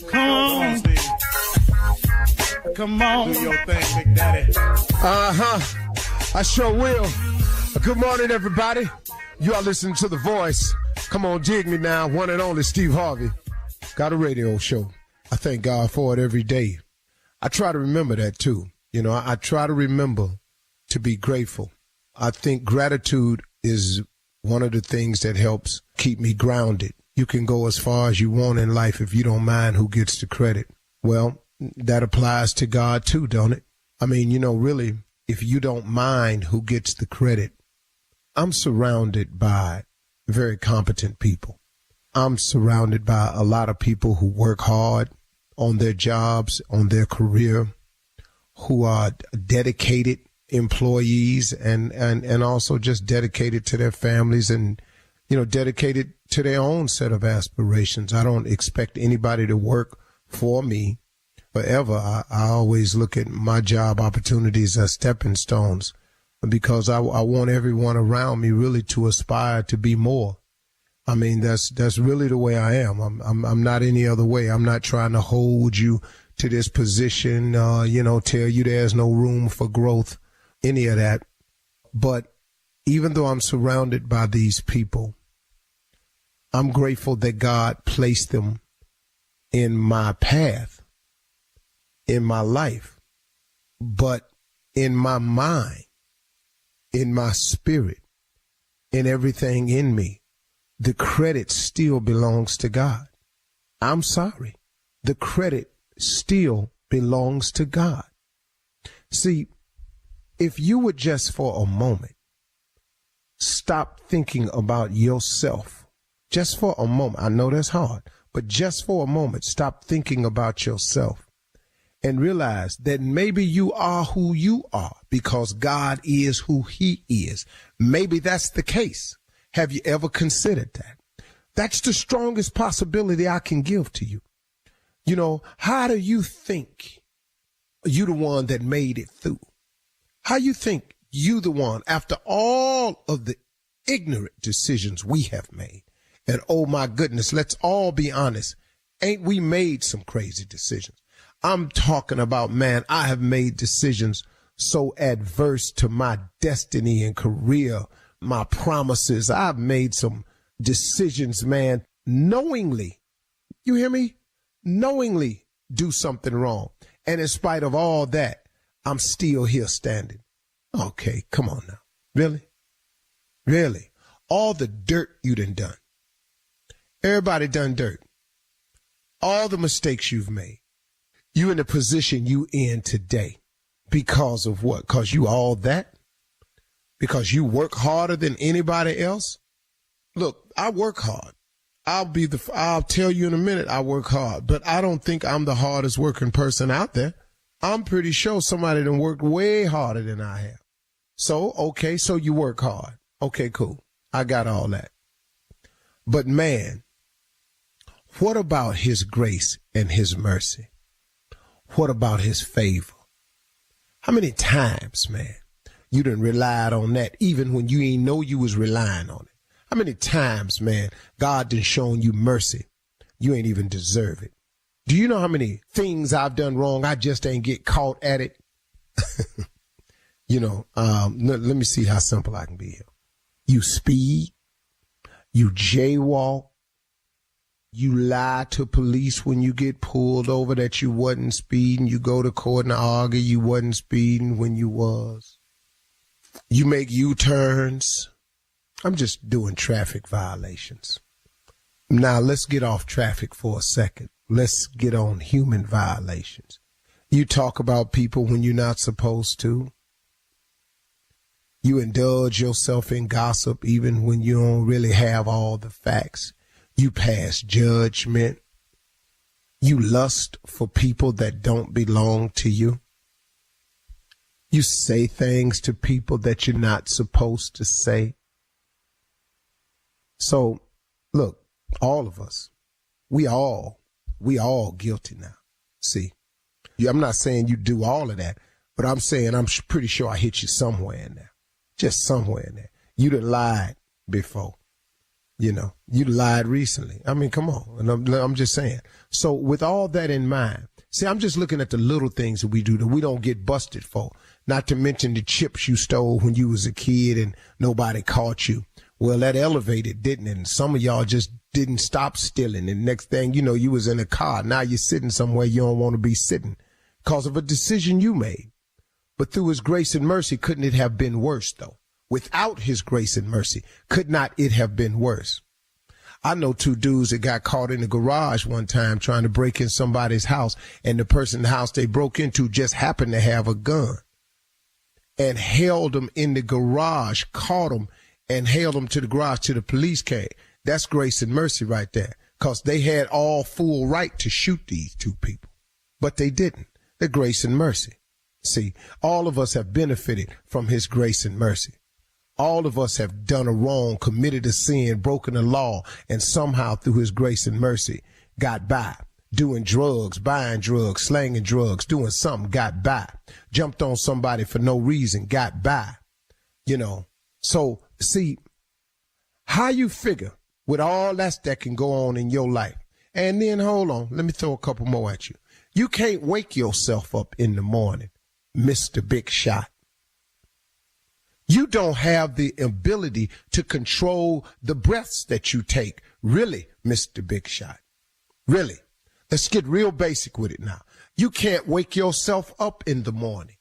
Come on, Steve. Come on. Do your thing, Big Daddy. I sure will. Good morning, everybody. You are listening to The Voice. Come on, jig me now. One and only Steve Harvey. Got a radio show. I thank God for it every day. I try to remember that, too. You know, I try to remember to be grateful. I think gratitude is one of the things that helps keep me grounded. You can go as far as you want in life if you don't mind who gets the credit. Well, that applies to God, too, don't it? I mean, you know, really, if you don't mind who gets the credit, I'm surrounded by very competent people. I'm surrounded by a lot of people who work hard on their jobs, on their career, who are dedicated employees and also just dedicated to their families and, you know, dedicated to their own set of aspirations. I don't expect anybody to work for me forever. I always look at my job opportunities as stepping stones because I want everyone around me really to aspire to be more. I mean, that's really the way I am. I'm not any other way. I'm not trying to hold you to this position, tell you there's no room for growth, any of that. But even though I'm surrounded by these people, I'm grateful that God placed them in my path, in my life, but in my mind, in my spirit, in everything in me. The credit still belongs to God. I'm sorry. The credit still belongs to God. See, if you would just for a moment stop thinking about yourself, just for a moment, I know that's hard, but just for a moment, stop thinking about yourself and realize that maybe you are who you are because God is who he is. Maybe that's the case. Have you ever considered that? That's the strongest possibility I can give to you. You know, how do you think you the one that made it through? How you think you the one after all of the ignorant decisions we have made? And oh my goodness, let's all be honest. Ain't we made some crazy decisions? I'm talking about, man, I have made decisions so adverse to my destiny and career, my promises. I've made some decisions, man, knowingly, you hear me? Knowingly do something wrong. And in spite of all that, I'm still here standing. Okay, come on now. Really? Really? All the dirt you done. Everybody done dirt. All the mistakes you've made. You in the position you in today. Because of what? Because you all that? Because you work harder than anybody else? Look, I work hard. I'll tell you in a minute I work hard, but I don't think I'm the hardest working person out there. I'm pretty sure somebody done worked way harder than I have. So, okay, so you work hard. Okay, cool. I got all that. But man, what about his grace and his mercy? What about his favor? How many times, man, you done relied on that even when you ain't know you was relying on it? How many times, man, God done shown you mercy? You ain't even deserve it. Do you know how many things I've done wrong? I just ain't get caught at it. Let me see how simple I can be here. You speed, you jaywalk, you lie to police when you get pulled over that you wasn't speeding. You go to court and argue you wasn't speeding when you was. You make U-turns. I'm just doing traffic violations. Now let's get off traffic for a second. Let's get on human violations. You talk about people when you're not supposed to. You indulge yourself in gossip even when you don't really have all the facts. You pass judgment. You lust for people that don't belong to you. You say things to people that you're not supposed to say. So, look, all of us, we all guilty now. See, I'm not saying you do all of that, but I'm saying I'm pretty sure I hit you somewhere in there, just somewhere in there. You done lied before. You know, you lied recently. I mean, come on. And I'm just saying. So with all that in mind, see, I'm just looking at the little things that we do that we don't get busted for. Not to mention the chips you stole when you was a kid and nobody caught you. Well, that elevated, didn't it? And some of y'all just didn't stop stealing. And next thing you know, you was in a car. Now you're sitting somewhere you don't want to be sitting because of a decision you made. But through his grace and mercy, couldn't it have been worse, though? Without his grace and mercy, could not it have been worse? I know two dudes that got caught in the garage one time trying to break in somebody's house, and the person in the house they broke into just happened to have a gun and held them in the garage, caught them, and held them to the garage till the police came. That's grace and mercy right there, because they had all full right to shoot these two people, but they didn't. The grace and mercy. See, all of us have benefited from his grace and mercy. All of us have done a wrong, committed a sin, broken a law, and somehow through his grace and mercy got by. Doing drugs, buying drugs, slanging drugs, doing something, got by. Jumped on somebody for no reason, got by. You know, so see, how you figure with all that can go on in your life. And then, hold on, let me throw a couple more at you. You can't wake yourself up in the morning, Mr. Big Shot. You don't have the ability to control the breaths that you take. Really, Mr. Big Shot. Really. Let's get real basic with it now. You can't wake yourself up in the morning.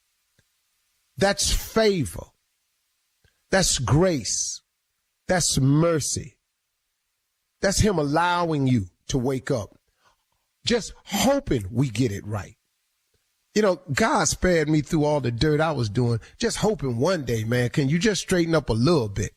That's favor. That's grace. That's mercy. That's him allowing you to wake up. Just hoping we get it right. You know, God spared me through all the dirt I was doing, just hoping one day, man, can you just straighten up a little bit?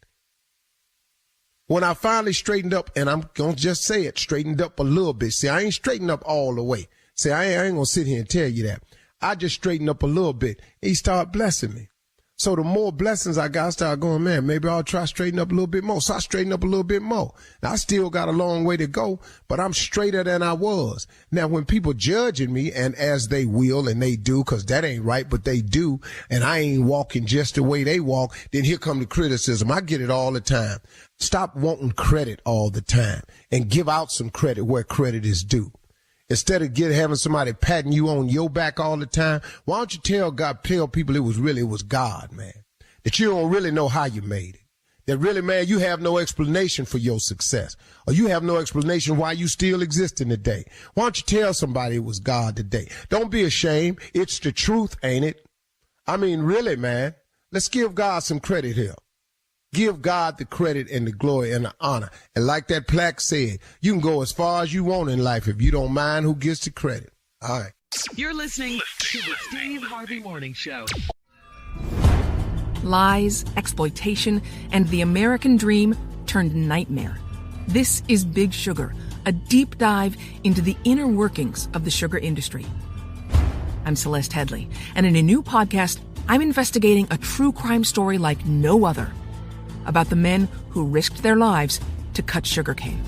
When I finally straightened up, and I'm going to just say it, straightened up a little bit. See, I ain't straightened up all the way. See, I ain't going to sit here and tell you that. I just straightened up a little bit. He started blessing me. So the more blessings I got, I started going, man, maybe I'll try to straighten up a little bit more. So I straightened up a little bit more. Now, I still got a long way to go, but I'm straighter than I was. Now, when people judging me, and as they will, and they do, because that ain't right, but they do, and I ain't walking just the way they walk, then here come the criticism. I get it all the time. Stop wanting credit all the time and give out some credit where credit is due. Instead of having somebody patting you on your back all the time, why don't you tell people it was God, man. That you don't really know how you made it. That really, man, you have no explanation for your success. Or you have no explanation why you still exist in the day. Why don't you tell somebody it was God today? Don't be ashamed. It's the truth, ain't it? I mean, really, man. Let's give God some credit here. Give God the credit and the glory and the honor. And like that plaque said, you can go as far as you want in life if you don't mind who gets the credit. All right. You're listening to the Steve Harvey Morning Show. Lies, exploitation, and the American dream turned nightmare. This is Big Sugar, a deep dive into the inner workings of the sugar industry. I'm Celeste Headley, and in a new podcast, I'm investigating a true crime story like no other about the men who risked their lives to cut sugarcane.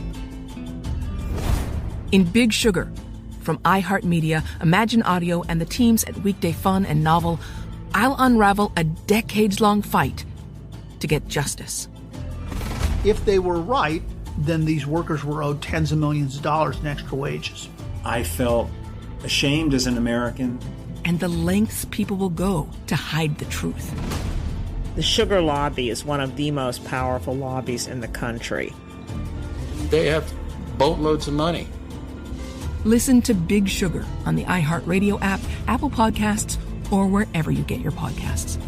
In Big Sugar, from iHeartMedia, Imagine Audio, and the teams at Weekday Fun and Novel, I'll unravel a decades-long fight to get justice. If they were right, then these workers were owed tens of millions of dollars in extra wages. I felt ashamed as an American. And the lengths people will go to hide the truth. The sugar lobby is one of the most powerful lobbies in the country. They have boatloads of money. Listen to Big Sugar on the iHeartRadio app, Apple Podcasts, or wherever you get your podcasts.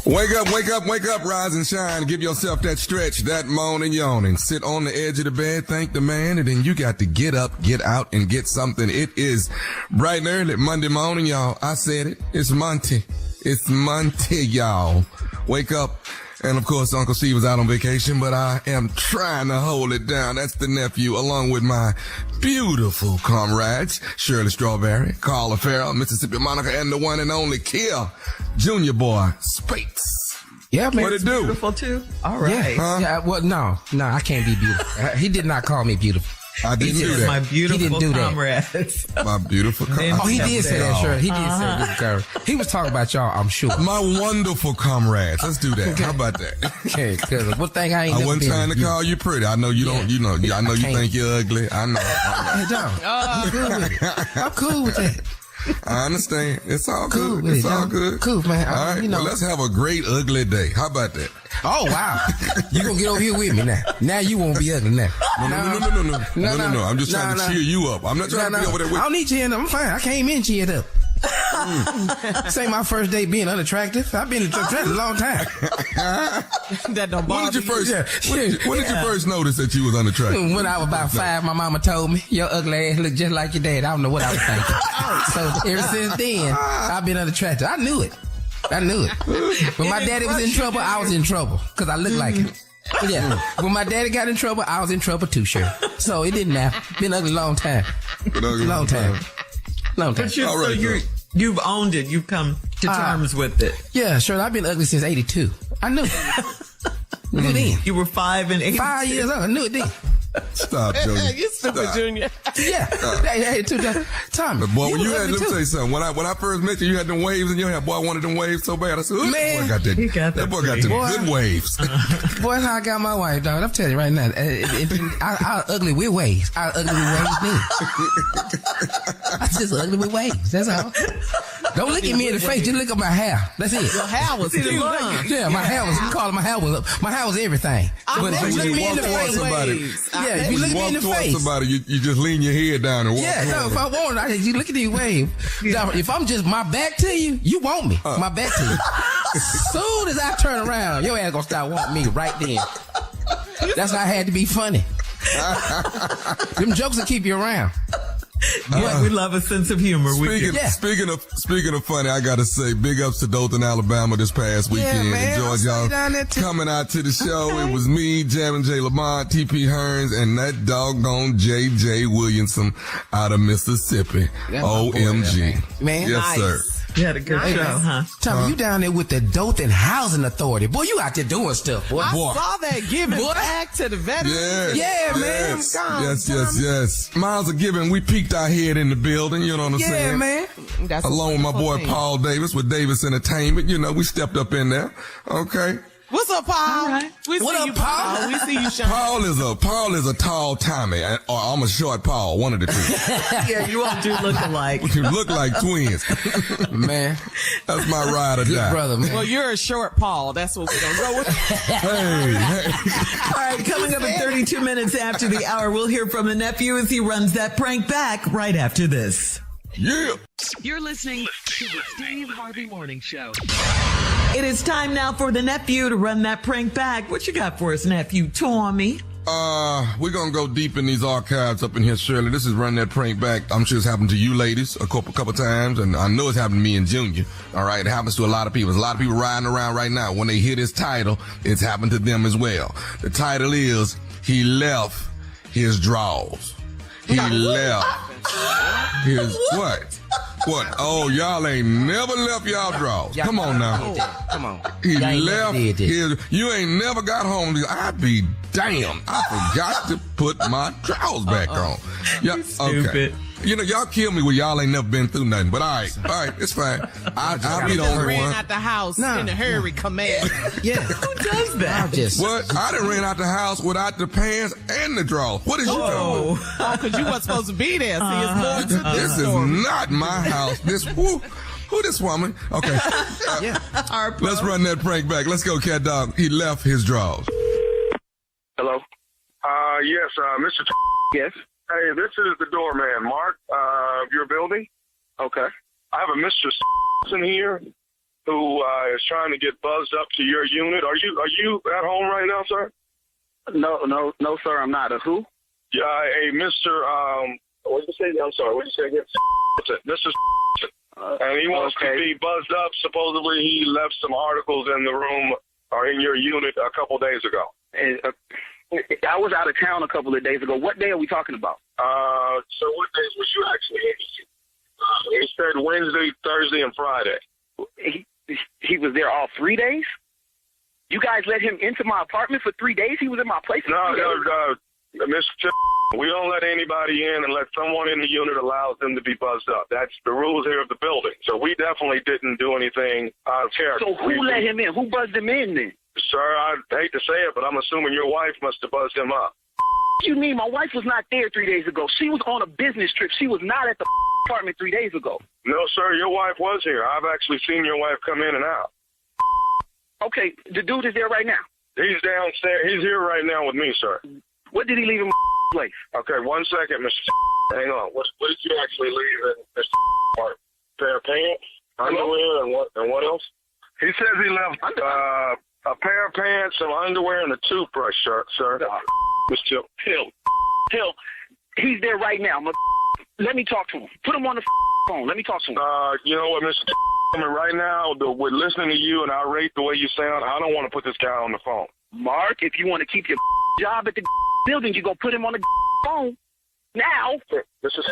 Wake up, wake up, wake up, rise and shine. Give yourself that stretch, that moan and yawning. Sit on the edge of the bed, thank the man, and then you got to get up, get out, and get something. It is bright and early Monday morning, y'all. I said it. It's Monty. It's Monty, y'all. Wake up. And, of course, Uncle Steve was out on vacation, but I am trying to hold it down. That's the nephew, along with my beautiful comrades, Shirley Strawberry, Carla Farrell, Mississippi Monica, and the one and only Kia, Junior Boy, Spates. Yeah, man. What it do? Beautiful, too? All right. Yeah, Yeah, well, no, I can't be beautiful. He did not call me beautiful. I didn't do that. My beautiful He didn't do that. comrades. My beautiful comrades. Oh, he did say that, sure. He did say this girl. He was talking about y'all, I'm sure. My wonderful comrades. Let's do that. How about that? Okay, because one thing I ain't I never wasn't been trying to call you pretty. I know you don't, I know you can't. think you're ugly. I know. Hey, dog, I'm cool with it. I'm cool with that. I understand. It's all Cool good. with It's it, all dog. good. Cool, man. All right. Well, let's have a great ugly day. How about that? Oh, wow. You gonna get over here with me now. Now you won't be ugly now. No. I'm just trying to cheer you up. I'm not trying to be over there with I don't need cheering up. I'm fine. I came in cheered up. This ain't my first day being unattractive. I've been attractive a long time. That don't bother When did you first? Yeah. When did you first notice that you was unattractive? When I was about 5, my mama told me, your ugly ass look just like your dad. I don't know what I was thinking. So ever since then, I've been unattractive. I knew it. When my daddy was in trouble, I was in trouble because I looked like him. Yeah. When my daddy got in trouble, I was in trouble too, sure. So it didn't matter. Been ugly a long time. Long time. But you've owned it. You've come to terms with it. Yeah, sure. I've been ugly since 82. I knew. Knew it then. You were 5 and 8. 5 years old. I knew it then. Stop, Junior. You stupid, Junior. Yeah. Hey, Tommy. Boy, when let me tell you something. When I first met you, you had them waves in your hair. Boy, I wanted them waves so bad. I said, man, boy got that. That boy got them good waves. Boy, that's how I got my wife, dog. I'm telling you right now. I ugly with waves. I ugly with waves then. I just ugly with waves. That's all. Don't look at me in the face. Just look at my hair. That's it. Your hair was cute, huh? Yeah, my hair was. You call it my hair was up. My hair was everything. But if you look me in the face, yeah, if you look me in the face, somebody, you just lean your head down and walk. Yeah, no. If I want, you look at these waves. If I'm just my back to you, you want me. My back to you. Soon as I turn around, your ass gonna start wanting me right then. That's how I had to be funny. Them jokes will keep you around. Yeah, we love a sense of humor. Speaking of funny, I gotta say, big ups to Dothan, Alabama this past weekend. Man, Enjoyed y'all coming out to the show. Okay. It was me, Jamin J. Lamont, T.P. Hearns, and that doggone J.J. Williamson out of Mississippi. OMG. Man, yes, nice. sir. You had a good show, huh? Tommy, you down there with the Dothan Housing Authority. Boy, you out there doing stuff, boy. I saw that giving back to the veterans. Man. Yes. Miles of giving. We peeked our head in the building, you know what I'm saying? Yeah, man. That's along with my boy Paul Davis with Davis Entertainment. You know, we stepped up in there. Okay. What's up, Paul? All right. What up, Paul? We see you, Sean. Paul is a tall Tommy, or I'm a short Paul, one of the two. Yeah, you all do look alike. You look like twins. Man. That's my ride or Good die. brother, man. Well, you're a short Paul. That's what we're going to go with. Hey. All right, coming up at 32 minutes after the hour, we'll hear from the nephew as he runs that prank back right after this. Yeah. You're listening to the Steve Harvey Morning Show. It is time now for the nephew to run that prank back. What you got for us, nephew Tommy? We're gonna go deep in these archives up in here, Shirley. This is Run That Prank Back. I'm sure it's happened to you ladies a couple times, and I know it's happened to me and Junior. All right, it happens to a lot of people. There's a lot of people riding around right now. When they hear this title, it's happened to them as well. The title is, He Left His Drawers. He left his what? What? Oh, y'all ain't never left y'all drawers. Come on now. Come on. He left his. You ain't never got home. I'd be damned. I forgot to put my drawers back on. Yeah, Stupid. Okay. You know, y'all kill me when y'all ain't never been through nothing. But all right, it's fine. I'll be the only one. Ran out the house in a hurry, command. Yeah. Who does that? What? I done ran out the house without the pants and the drawers. What is you talking about? Oh, because you weren't supposed to be there. See, it's more to this this is story. not my house. Who this woman? Okay. Harper. Let's run that prank back. Let's go, cat dog. He left his drawers. Hello? Yes, Mr. Yes? Hey, this is the doorman, Mark, of your building. Okay. I have a Mr. in here who is trying to get buzzed up to your unit. Are you at home right now, sir? No, sir, I'm not. A who? Yeah, a Mr. What did you say? I'm sorry. What did you say again? Mr. And he wants to be buzzed up. Supposedly, he left some articles in the room or in your unit a couple days ago. I was out of town a couple of days ago. What day are we talking about? So what days was you actually in? He said Wednesday, Thursday, and Friday. He was there all 3 days? You guys let him into my apartment for 3 days? He was in my place for 3 days? Mr. We don't let anybody in unless someone in the unit allows them to be buzzed up. That's the rules here of the building. So we definitely didn't do anything out of character. So who let him in? Who buzzed him in then? Sir, I hate to say it, but I'm assuming your wife must have buzzed him up. You mean my wife was not there 3 days ago? She was on a business trip. She was not at the apartment 3 days ago. No, sir, your wife was here. I've actually seen your wife come in and out. Okay, the dude is there right now. He's downstairs. He's here right now with me, sir. What did he leave in my place? Okay, 1 second, Mr. Hang on. What did you actually leave in Mr. part? Pair of pants, underwear, and what else? He says he left a pair of pants, some underwear, and a toothbrush, sir. Mr. Hill, he's there right now. Let me talk to him. Put him on the phone. Let me talk to him. You know what, Mr. Right now, we're listening to you, and I rate the way you sound. I don't want to put this guy on the phone. Mark, if you want to keep your job at the building, you go put him on the phone now. Mr.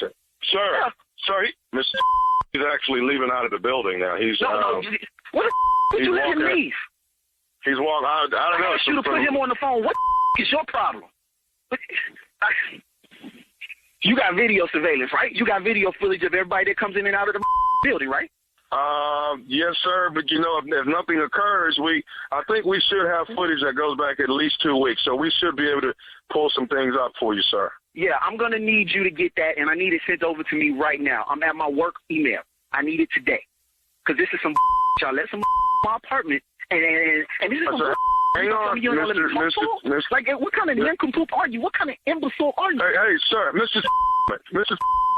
Sir, sorry, Mr. He's actually leaving out of the building now. He's no. What the would you let him leave? He's walking. I don't know. I asked you to put him on the phone. What is your problem? You got video surveillance, right? You got video footage of everybody that comes in and out of the building, right? Yes, sir. But you know, if nothing occurs, I think we should have footage that goes back at least 2 weeks. So we should be able to pull some things up for you, sir. Yeah, I'm gonna need you to get that, and I need it sent over to me right now. I'm at my work email. I need it today, cause this is some y'all let some my apartment, and this is some. Hang on, Mr. Like, what kind of nincompoop are you? What kind of imbecile are you? Hey, sir, Mr.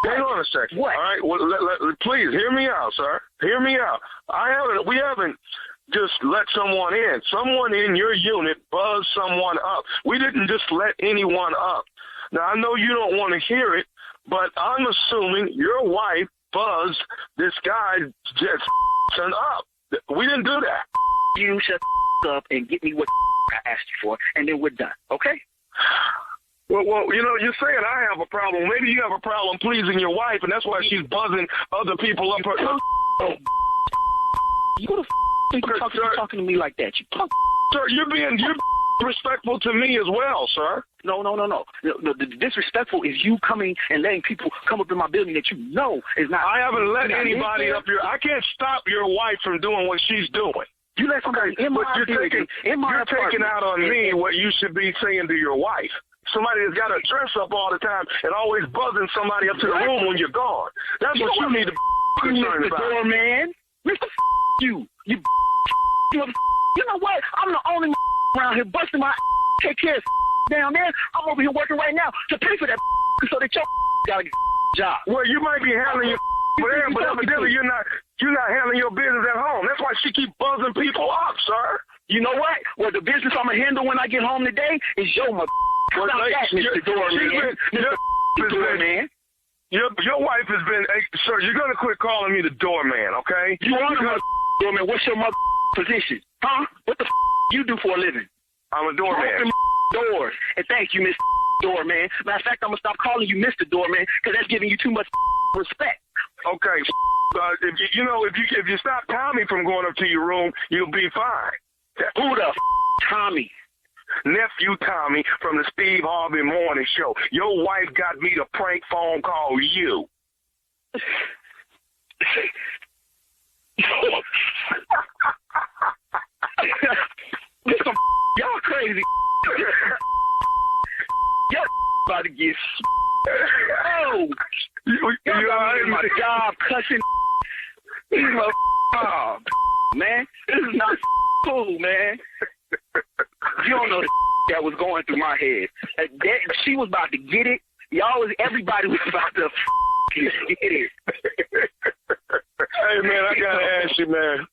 Hang on a second. What? All right, well, please hear me out, sir. Hear me out. We haven't just let someone in. Someone in your unit buzzed someone up. We didn't just let anyone up. Now, I know you don't want to hear it, but I'm assuming your wife buzzed this guy just up. We didn't do that. You shut up and get me what I asked you for, and then we're done, okay? Well, you know, you're saying I have a problem. Maybe you have a problem pleasing your wife, and that's why she's buzzing other people up. You the think you're talking to me like that? You punk. Sir, you're respectful to me as well, sir. No. The disrespectful is you coming and letting people come up in my building that you know is not. I haven't let anybody up here. I can't stop your wife from doing what she's doing. You let somebody in my building, in my apartment. You're taking out on me what you should be saying to your wife. Somebody that's got to dress up all the time and always buzzing somebody up to the room when you're gone. That's what you need to be concerned about. Mr. Doorman, Mr. You know what? I'm the only around here busting my take care of down there. I'm over here working right now to pay for that so that your got a job. Well, you might be handling your there, but evidently you're not handling your business at home. That's why she keep buzzing people up, sir. You know what? Well, the business I'm gonna handle when I get home today is your mother. Well, Mr. Doorman. Mr. Doorman. Your wife has been, sir, you're going to quit calling me the doorman, okay? You are the doorman. What's your mother position? Huh? What the you do for a living? I'm a doorman. Doors. And thank you, Mr. Doorman. Matter of fact, I'm going to stop calling you Mr. Doorman because that's giving you too much respect. Okay. If you stop Tommy from going up to your room, you'll be fine. Who the Tommy? Nephew Tommy from the Steve Harvey Morning Show. Your wife got me to prank phone call you. Y'all crazy. Y'all about to get y'all in my job cussing. Oh, man, this is not cool, man. You don't know the that was going through my head. She was about to get it. Everybody was about to get it. Hey, man, I got to ask you, man.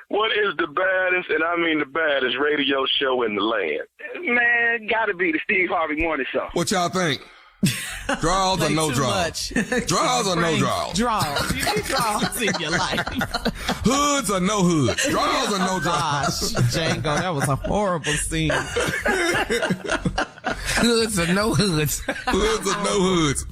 What is the baddest, and I mean the baddest, radio show in the land? Man, gotta be the Steve Harvey Morning Show. What y'all think? Draws or no draws? Draws or no draws? Draws. You need draws in your life. Hoods or no hoods? Draws or no draws? Gosh, Django, that was a horrible scene. Hoods or no hoods. Hoods or no hoods.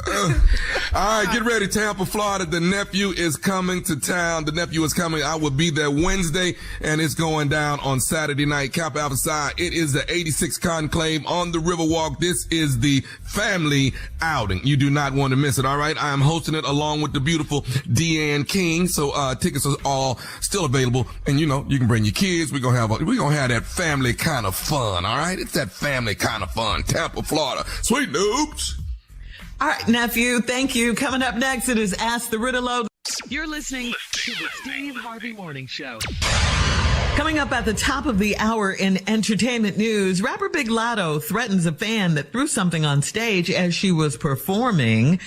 All right, get ready. Tampa, Florida. The nephew is coming to town. The nephew is coming. I will be there Wednesday, and it's going down on Saturday night. Kappa Alpha Psi. It is the 86 Conclave on the Riverwalk. This is the family outing. You do not want to miss it, all right? I am hosting it along with the beautiful Deanne King. So tickets are all still available. And, you know, you can bring your kids. We're going to have that family kind of fun, all right? It's that family kind of fun. Tampa, Florida. Sweet noobs. All right, nephew, thank you. Coming up next, it is Ask the Riddle. You're listening to the Steve Harvey Morning Show. Coming up at the top of the hour in entertainment news, rapper Big Latto threatens a fan that threw something on stage as she was performing.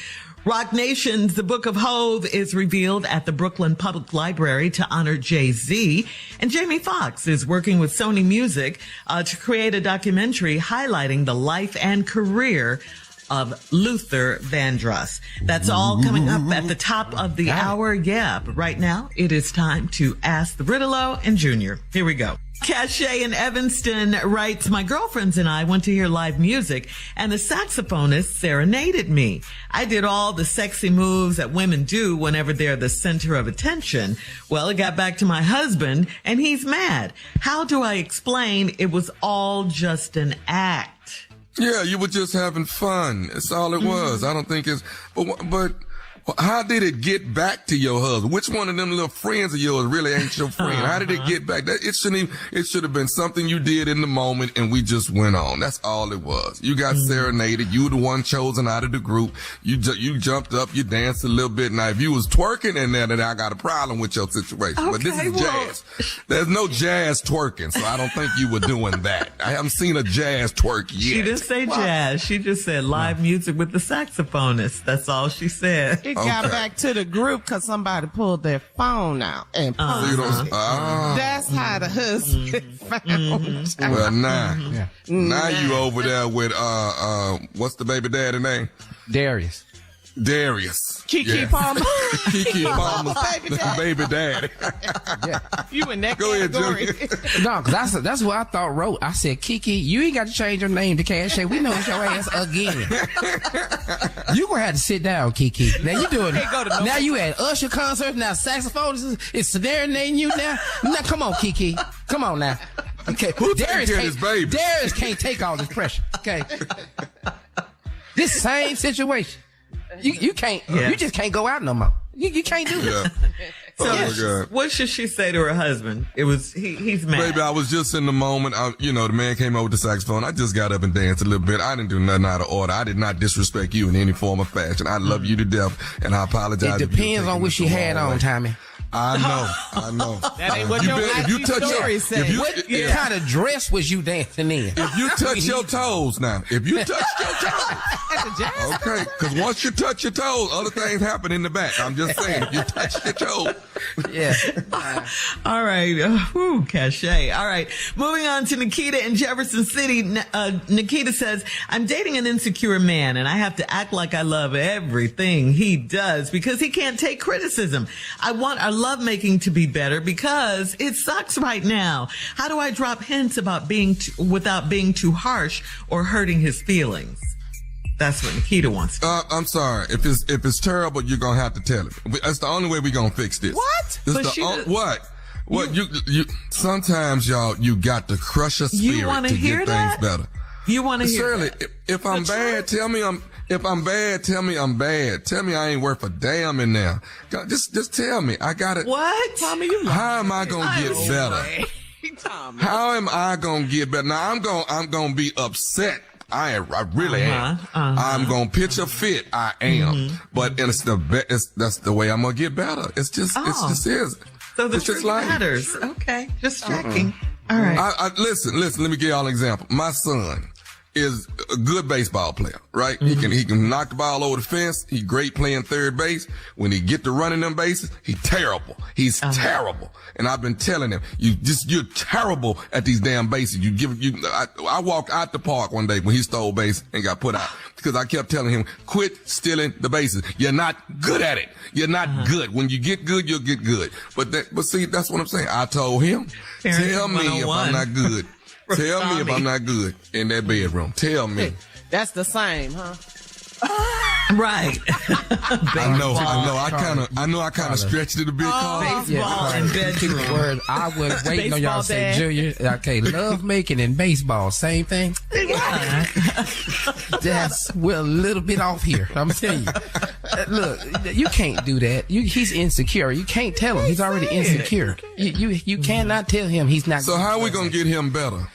Rock Nation's The Book of Hove is revealed at the Brooklyn Public Library to honor Jay-Z. And Jamie Foxx is working with Sony Music to create a documentary highlighting the life and career of Luther Vandross. That's all coming up at the top of the hour. Yeah, but right now it is time to Ask the Riddle and Junior. Here we go. Cache in Evanston writes, my girlfriends and I went to hear live music and the saxophonist serenaded me. I did all the sexy moves that women do whenever they're the center of attention. Well, it got back to my husband and he's mad. How do I explain it was all just an act? Yeah, you were just having fun. That's all it was. I don't think it's, but how did it get back to your husband? Which one of them little friends of yours really ain't your friend? How did it get back? It should have been something you did in the moment and we just went on. That's all it was. You got serenaded. You were the one chosen out of the group. You jumped up, you danced a little bit. Now, if you was twerking in there, then I got a problem with your situation. Okay, but this is jazz. There's no jazz twerking, so I don't think you were doing that. I haven't seen a jazz twerk yet. She didn't say jazz. She just said live music with the saxophonist. That's all she said. It got back to the group because somebody pulled their phone out and posted it. That's how the husband found out. Well, now you over there with, what's the baby daddy name? Darius. Kiki Palmer. Kiki Palmer, baby daddy. Yeah. You in that Go category. Ahead, no, because that's what I thought wrote. I said, Kiki, you ain't got to change your name to Cache. We know it's your ass again. You gonna have to sit down, Kiki. Now you doing now you at Usher concert, now saxophone is serenading you now. Now come on, Kiki. Come on now. Okay. Darius can't take all this pressure. Okay. This same situation. You can't. Yeah. You just can't go out no more. You can't do it. So what should she say to her husband? It was he's mad. Baby, I was just in the moment. The man came over with the saxophone. I just got up and danced a little bit. I didn't do nothing out of order. I did not disrespect you in any form or fashion. I love you to death, and I apologize. It depends on what she had on, Tommy. I know. That ain't what your IG story said. What kind of dress was you dancing in? If you touch your toes now, okay, because once you touch your toes, other things happen in the back. I'm just saying, if you touch your toes. Yeah. All right. Cache. All right. Moving on to Nikita in Jefferson City. Nikita says, I'm dating an insecure man and I have to act like I love everything he does because he can't take criticism. I want our lovemaking to be better because it sucks right now. How do I drop hints about without being too harsh or hurting his feelings? That's what Nikita wants to. I'm sorry. If it's terrible, you're gonna have to tell him. That's the only way we're gonna fix this. What? What? You sometimes you got to crush a spirit to get things better. You want to hear Shirley, if I'm bad, tell me if I'm bad, tell me I'm bad. Tell me I ain't worth a damn in there. Just tell me. I got it. What? Tommy, how am I gonna get better? How am I gonna get better? Now I'm gonna be upset. I really am. I'm gonna pitch a fit. I am. But that's the way I'm gonna get better. It's just is. So the truth matters. Okay, just checking. All right. Listen. Let me give y'all an example. My son is a good baseball player, right? He can knock the ball over the fence. He's great playing third base. When he get to running them bases, he's terrible. He's terrible. And I've been telling him, you're terrible at these damn bases. I walked out the park one day when he stole base and got put out because I kept telling him, quit stealing the bases. You're not good at it. You're not good. When you get good, you'll get good. But see, that's what I'm saying. I told him, tell me if I'm not good. Tell me if I'm not good in that bedroom. Tell me. That's the same, huh? Right. I know. I kind of stretched it a bit. Baseball and bedroom. Word. I was waiting on y'all to say, Junior. Okay, love making and baseball, same thing. We're a little bit off here. I'm telling you. Look, you can't do that. He's insecure. You can't tell him. He's already insecure. You cannot tell him he's not. So how are we gonna get him better?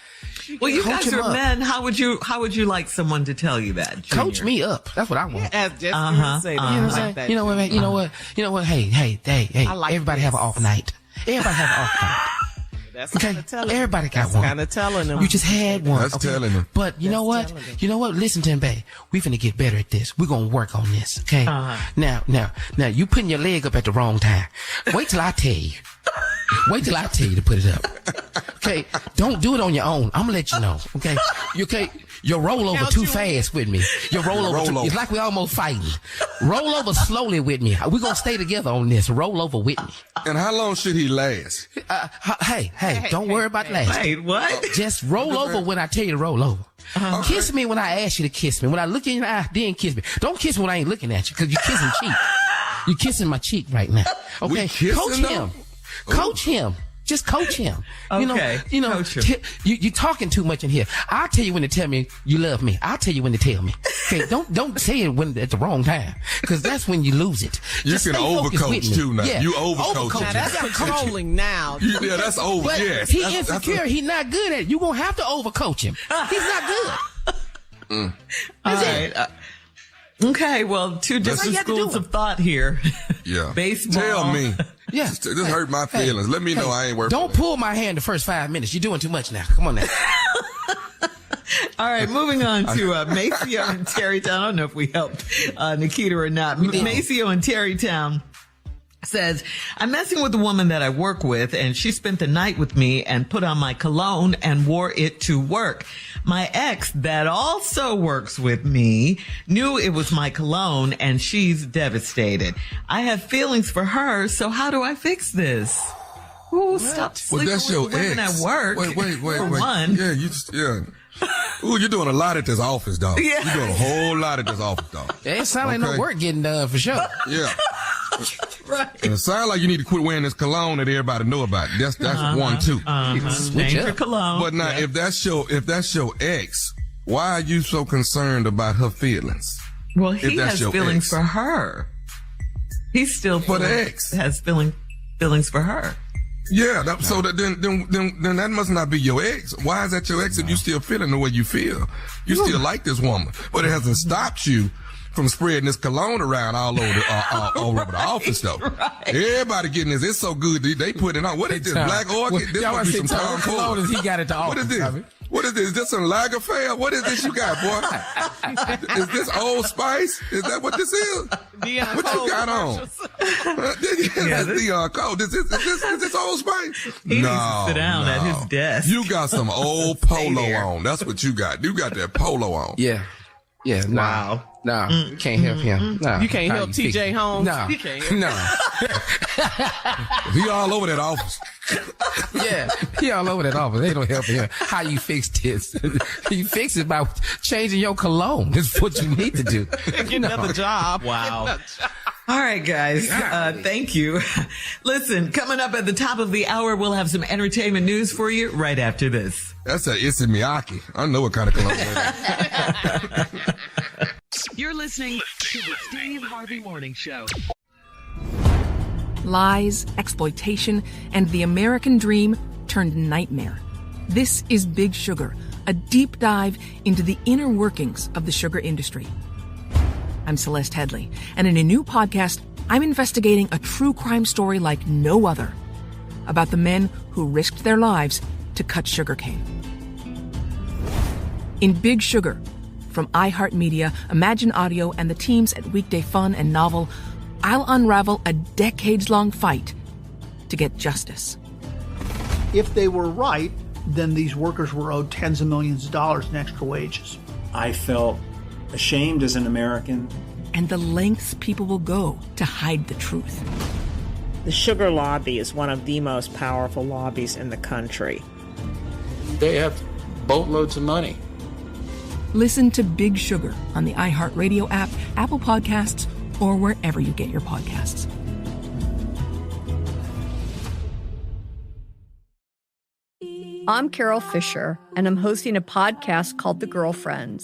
Well, you guys are men. How would you like someone to tell you that? Junior? Coach me up. That's what I want. As Jessica say that. You know what I'm saying? You know what, man? You know what? Hey. Like everybody have an off night. Everybody have an off night. That's kind of telling. Everybody got one. Kind of telling them. You just had one. That's telling them. But you know what? You know what? Listen to him, babe. We finna get better at this. We're gonna work on this, okay? Now, you putting your leg up at the wrong time. Wait till I tell you. Wait till I tell you to put it up. Okay? Don't do it on your own. I'm gonna let you know. Okay? You roll over too fast with me. You roll over. It's like we almost fighting. Roll over slowly with me. We're gonna stay together on this. Roll over with me. And how long should he last? Hey, don't worry about last. Wait, what? Just roll over when I tell you to roll over. Kiss me when I ask you to kiss me. When I look in your eye, then kiss me. Don't kiss me when I ain't looking at you, because you're kissing cheek. You're kissing my cheek right now. Okay? Coach him. Coach him. Just coach him. Okay. You're talking too much in here. I'll tell you when to tell me you love me. I'll tell you when to tell me. Okay, don't say it when at the wrong time, because that's when you lose it. You can overcoach too now. Yeah, you overcoach. Now that's controlling now. Yeah, that's over. But yes, he insecure. He's not good at it. You're gonna have to overcoach him. He's not good. All right. Okay, well, two different schools of thought here. Yeah. Baseball. Tell me. Yeah. This hurt my feelings. Let me know I ain't working. Don't pull my hand the first 5 minutes. You're doing too much now. Come on now. All right, moving on to Maceo and Terrytown. I don't know if we helped Nikita or not. Maceo and Terrytown says, I'm messing with a woman that I work with, and she spent the night with me and put on my cologne and wore it to work. My ex that also works with me knew it was my cologne, and she's devastated. I have feelings for her, so how do I fix this? Ooh, stop sleeping with women at work. Wait. One. Yeah. Ooh, you're doing a lot at this office, dog. Yeah. You're doing a whole lot at this office, dog. It sounds like no work getting done for sure. Yeah. Right. And it sounds like you need to quit wearing this cologne that everybody know about. That's one too. Change your cologne. But now, if that's your ex, why are you so concerned about her feelings? Well, he has feelings for her. He's still for the ex has feelings for her. Yeah, so then that must not be your ex. Why is that your ex if you still feeling the way you feel? You still like this woman, but it hasn't stopped you from spreading this cologne around all over the office though. Right. Everybody getting this. It's so good. They put it on. What is this? Black Orchid? This must be some Tom Ford. He got it to office. What is this? What is this? Is this some Lagerfeld? What is this you got, boy? Is this Old Spice? Is that what this is? What you got on? That's Dion Cole. Is this Old Spice? He needs to sit down at his desk. You got some old polo on. That's what you got. You got that polo on. Yeah. Yeah. Wow. No, can't help him. No, you can't help TJ Holmes. No, you can't. No. He all over that office. Yeah, he all over that office. They don't help him. How you fix this? You fix it by changing your cologne. That's what you need to do. Get another job. Wow. All right, guys. Thank you. Listen, coming up at the top of the hour, we'll have some entertainment news for you right after this. That's a Issey Miyake. I know what kind of cologne that is. You're listening to the Steve Harvey Morning Show. Lies, exploitation, and the American dream turned nightmare. This is Big Sugar, a deep dive into the inner workings of the sugar industry. I'm Celeste Headley, and in a new podcast, I'm investigating a true crime story like no other about the men who risked their lives to cut sugarcane. In Big Sugar, from iHeartMedia, Imagine Audio, and the teams at Weekday Fun and Novel, I'll unravel a decades-long fight to get justice. If they were right, then these workers were owed tens of millions of dollars in extra wages. I felt ashamed as an American. And the lengths people will go to hide the truth. The sugar lobby is one of the most powerful lobbies in the country. They have boatloads of money. Listen to Big Sugar on the iHeartRadio app, Apple Podcasts, or wherever you get your podcasts. I'm Carol Fisher, and I'm hosting a podcast called The Girlfriends.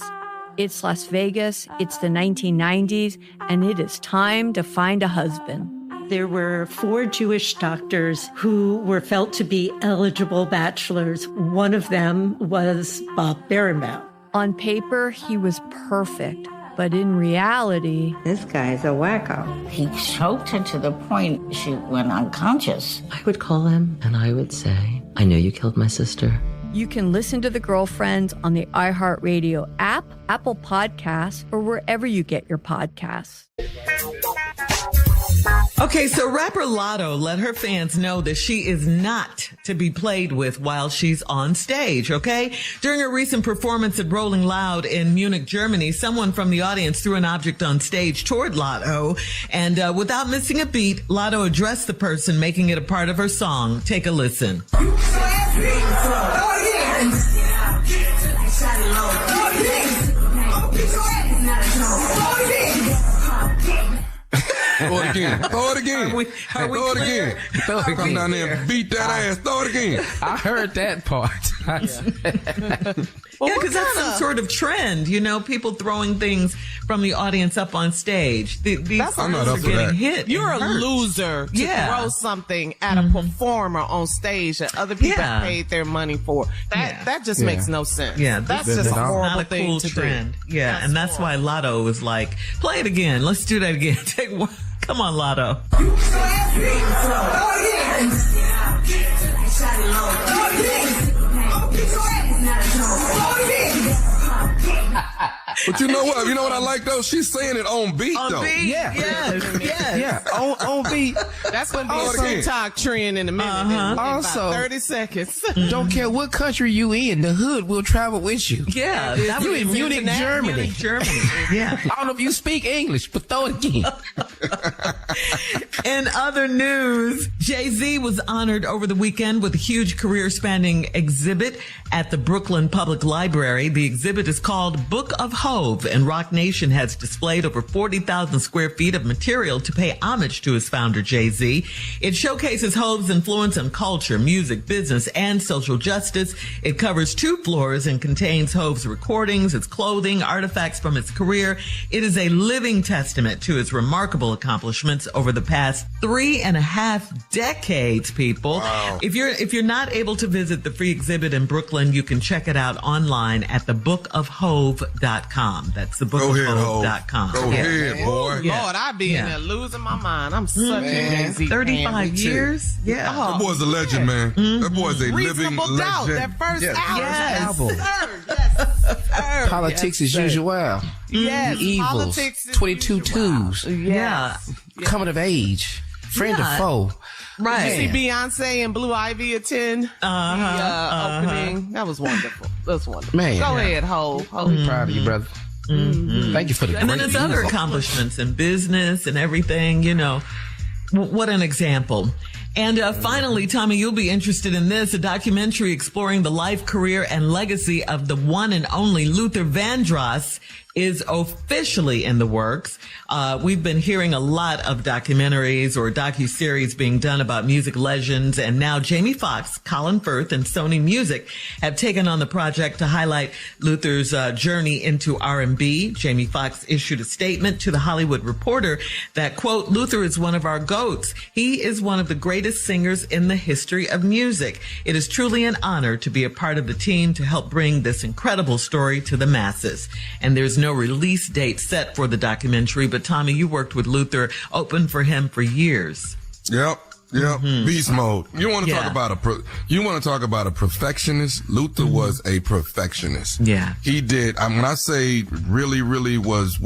It's Las Vegas, it's the 1990s, and it is time to find a husband. There were 4 Jewish doctors who were felt to be eligible bachelors. One of them was Bob Berenbaum. On paper, he was perfect, but in reality... This guy's a wacko. He choked her to the point she went unconscious. I would call him and I would say, I know you killed my sister. You can listen to The Girlfriends on the iHeartRadio app, Apple Podcasts, or wherever you get your podcasts. Okay, so rapper Lotto let her fans know that she is not to be played with while she's on stage, okay? During a recent performance at Rolling Loud in Munich, Germany, someone from the audience threw an object on stage toward Lotto, and without missing a beat, Lotto addressed the person, making it a part of her song. Take a listen. Throw it again. Throw it again. Are we Throw it clear? again. Come down there and beat that ass. Throw it again. I heard that part. Yeah, because that's some sort of trend, you know, people throwing things from the audience up on stage. These I'm not up are for getting that. hit. You're a and hurt. loser to Yeah. throw something at a performer on stage that other people paid their money for. That just makes no sense. Yeah, that's this just is a horrible not a thing cool to trend. do. Yeah, and that's why Lotto was like, play it again. Let's do that again. Take one. Come on, Lotto. But you know what? You know what I like though? She's saying it on beat though. Beat? Yeah. Yes. Yeah, on beat. That's going to be Oh, a again. TikTok trend in a minute. In about Also, 30 seconds. Don't care what country you in, the hood will travel with you. Yeah. That You was in Munich, Germany. Munich, Germany. Yeah. I don't know if you speak English, but throw it again. In other news, Jay-Z was honored over the weekend with a huge career-spanning exhibit at the Brooklyn Public Library. The exhibit is called Book of Hove, and Rock Nation has displayed over 40,000 square feet of material to pay homage to his founder, Jay-Z. It showcases Hove's influence on culture, music, business, and social justice. It covers 2 floors and contains Hove's recordings, his clothing, artifacts from his career. It is a living testament to his remarkable accomplishments over the past 3.5 decades, people. Wow. If you're not able to visit the free exhibit in Brooklyn, you can check it out online at thebookofhove.com. That's thebookofhove.com. Go ahead, boy. Yeah. Lord, I be in there losing my mind. I'm such a Jay-Z 35 years? Yeah. That boy's a legend, man. That boy's a living Reasonable Doubt, legend. that first album. Album. Politics as usual. Yes. Evils. Politics as 22 usual. twos. Yeah. Coming of age. Friend Yeah. or foe. Right. You see Beyonce and Blue Ivy attend the opening. That was wonderful. That was wonderful. Man. Go ahead, Ho. I'm proud of you, brother. Thank you for the And then great there's other music. accomplishments in business and everything, you know. What an example. And finally, Tommy, you'll be interested in this, a documentary exploring the life, career, and legacy of the one and only Luther Vandross is officially in the works. We've been hearing a lot of documentaries or docuseries being done about music legends, and now Jamie Foxx, Colin Firth, and Sony Music have taken on the project to highlight Luther's journey into R&B. Jamie Foxx issued a statement to The Hollywood Reporter that, quote, Luther is one of our GOATs. He is one of the greatest singers in the history of music. It is truly an honor to be a part of the team to help bring this incredible story to the masses. And there's no release date set for the documentary, but Tommy, you worked with Luther, opened for him for years. Yep. Beast mode. You want to talk about a perfectionist? Luther was a perfectionist. Yeah. He did. When I say really was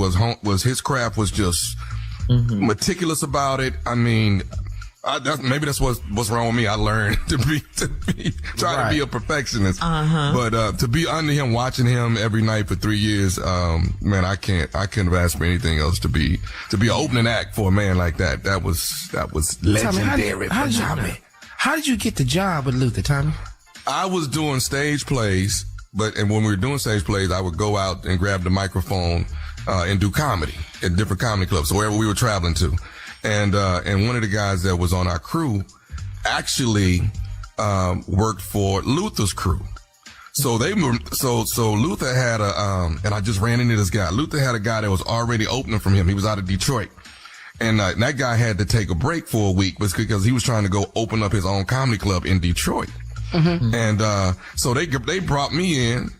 his craft was just meticulous about it. I mean, maybe that's what's wrong with me. I learned to try to be a perfectionist. But to be under him, watching him every night for 3 years, man, I couldn't have asked for anything else to be an opening act for a man like that. That was legendary. How did you get the job with Luther, Tommy? I was doing stage plays and when we were doing stage plays, I would go out and grab the microphone and do comedy at different comedy clubs, so wherever we were traveling to. And one of the guys that was on our crew actually worked for Luther's crew. So Luther had and I just ran into this guy. Luther had a guy that was already opening from him. He was out of Detroit. And that guy had to take a break for a week because he was trying to go open up his own comedy club in Detroit. Mm-hmm. And so they brought me in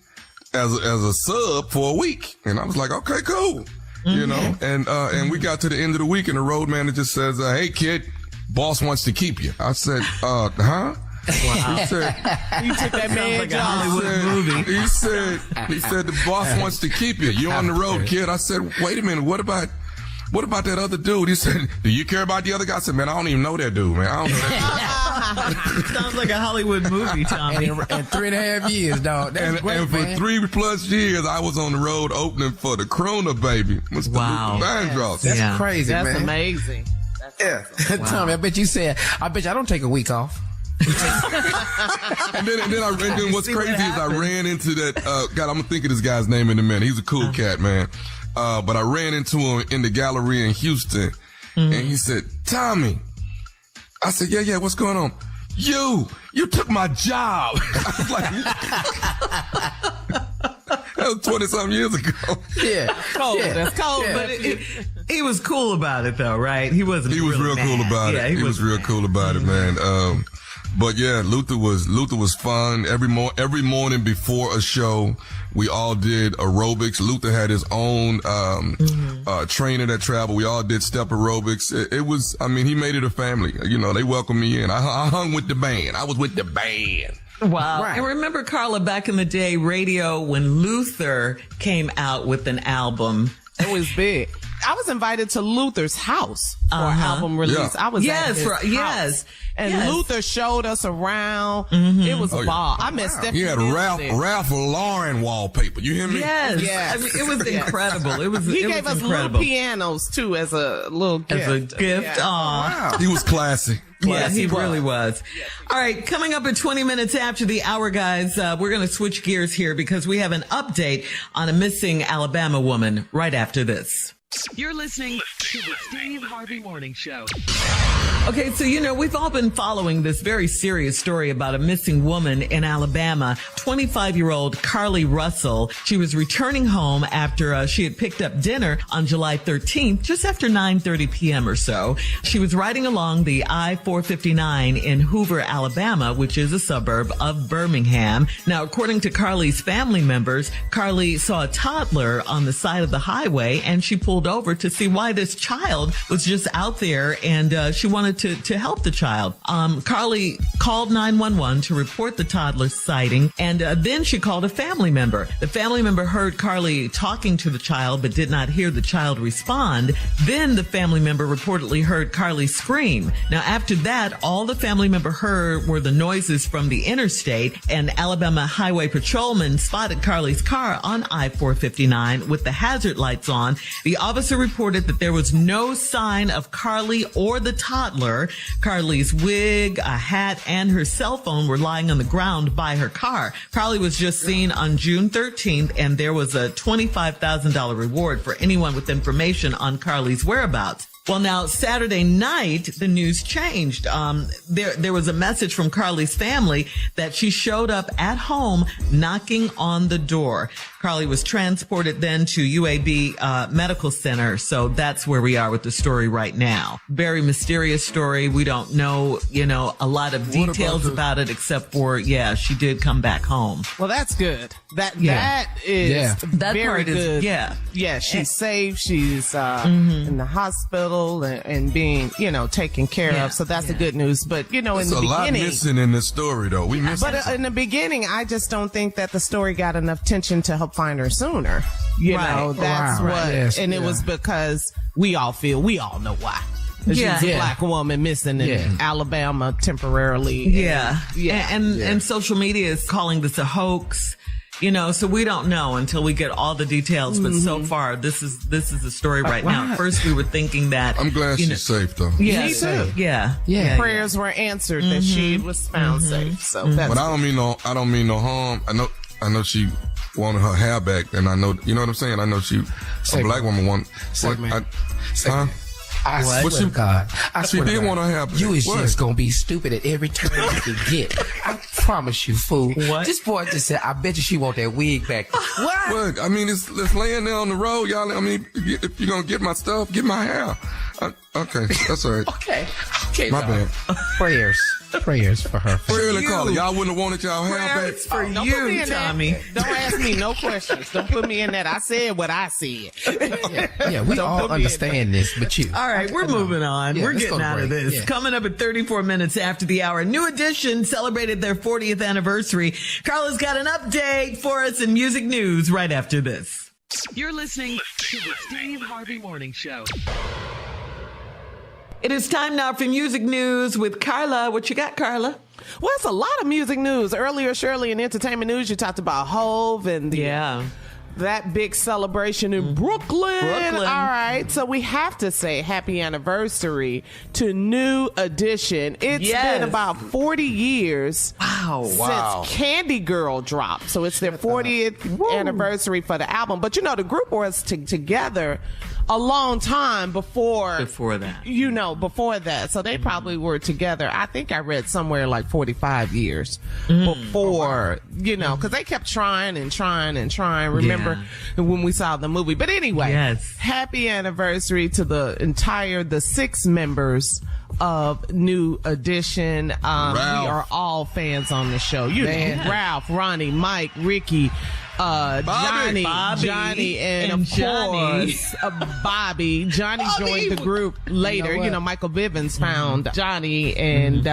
as a sub for a week. And I was like, okay, cool. Mm-hmm. You know, and we got to the end of the week and the road manager says, hey, kid, boss wants to keep you. I said, huh? Wow. He said, you took that man like a Hollywood movie. He said the boss wants to keep you. You're on the road, kid. I said, wait a minute. What about that other dude? He said, do you care about the other guy? I said, man, I don't even know that dude, man. I don't know that dude. Sounds like a Hollywood movie, Tommy. And 3.5 years, dog. That's great, and for 3+ years, I was on the road opening for the Corona baby. Wow. That's crazy, man. That's amazing. Yeah. Wow. Tommy, I bet you I don't take a week off. and then what's crazy is I ran into that God, I'm gonna think of this guy's name in a minute. He's a cool cat, man. But I ran into him in the gallery in Houston, and he said, Tommy. I said, yeah, what's going on? You took my job. I was like, that was 20-something years ago. Yeah. Cold. Yeah. That's cold. Yeah. But he was cool about it, though, right? He was real cool about it. He was real cool about it, man. But yeah, Luther was fun. Every morning before a show, we all did aerobics. Luther had his own trainer that traveled. We all did step aerobics. It was, he made it a family. You know, they welcomed me in. I hung with the band. I was with the band. Wow. Right. And remember, Carla, back in the day, radio, when Luther came out with an album. It was big. I was invited to Luther's house for an album release. Yeah. I was at his house. And Luther showed us around. Mm-hmm. It was a ball. I met Stephanie. He had Ralph Lauren wallpaper. You hear me? Yes. It was incredible. He gave us little pianos too as a little gift. As a gift. Yeah. Wow. He was classy. Yeah, he really was. All right, coming up at 20 minutes after the hour, guys, we're going to switch gears here because we have an update on a missing Alabama woman right after this. You're listening to the Steve Harvey Morning Show. Okay, so, we've all been following this very serious story about a missing woman in Alabama, 25-year-old Carly Russell. She was returning home after she had picked up dinner on July 13th, just after 9:30 p.m. or so. She was riding along the I-459 in Hoover, Alabama, which is a suburb of Birmingham. Now, according to Carly's family members, Carly saw a toddler on the side of the highway, and she pulled over to see why this child was just out there, and she wanted to help the child. Carly called 911 to report the toddler's sighting, and then she called a family member. The family member heard Carly talking to the child but did not hear the child respond. Then the family member reportedly heard Carly scream. Now, after that, all the family member heard were the noises from the interstate, and Alabama Highway Patrolman spotted Carly's car on I-459 with the hazard lights on. The officer reported that there was no sign of Carly or the toddler. Carly's wig, a hat, and her cell phone were lying on the ground by her car. Carly was just seen on June 13th, and there was a $25,000 reward for anyone with information on Carly's whereabouts. Well, now, Saturday night, the news changed. There was a message from Carly's family that she showed up at home knocking on the door. Carly was transported then to UAB Medical Center. So that's where we are with the story right now. Very mysterious story. We don't know, a lot of details about it except for, she did come back home. Well, that's good. That very part good. Yeah, she's safe. She's in the hospital and being, taken care of. So that's the good news. But, in the beginning. There's a lot missing in this story, though. But in the beginning, I just don't think that the story got enough attention to help find her sooner. That's what. Yes, and it was because we all know why. She's a black woman missing in Alabama temporarily. And social media is calling this a hoax. So we don't know until we get all the details. But so far, this is the story right now. At first, we were thinking that. I'm glad she's safe, though. Yeah, me too. Yeah. Prayers were answered that she was found safe. So that's. But I don't mean no harm. I know wanted her hair back, and I know, you know what I'm saying? I know a black woman wanted. I swear to God. She did want her hair back. You is just going to be stupid at every turn you can get. I promise you, fool. What? This boy just said, I bet you she want that wig back. What? Look, I mean, it's laying there on the road, y'all. I mean, if you're going to get my stuff, get my hair. Okay, that's all right. Okay, my bad. Prayers for her. Shirley Carter, y'all wouldn't have wanted y'all hair back. For you, Tommy. Don't ask me no questions. Don't put me in that. I said what I said. Yeah, we all understand this, but you. All right, we're moving on. Yeah, we're let's getting go to out of break. this. Yeah. Coming up at 34 minutes after the hour, New Edition celebrated their 40th anniversary. Carla's got an update for us in music news right after this. You're listening to the Steve Harvey Morning Show. It is time now for music news with Carla. What you got, Carla? Well, it's a lot of music news. Earlier, Shirley, in entertainment news, you talked about Hove and that big celebration in Brooklyn. All right. So we have to say happy anniversary to New Edition. It's been about 40 years since Candy Girl dropped. So it's their 40th anniversary for the album. But, you know, the group was together a long time before that. So they probably were together. I think I read somewhere like 45 years before, you know, because they kept trying. Remember when we saw the movie? But anyway, happy anniversary to the 6 members of New Edition. We are all fans on the show. You know, Ralph, Ronnie, Mike, Ricky, Johnny, and of course, Bobby. Johnny joined the group later. You know, Michael Bivins found Johnny, and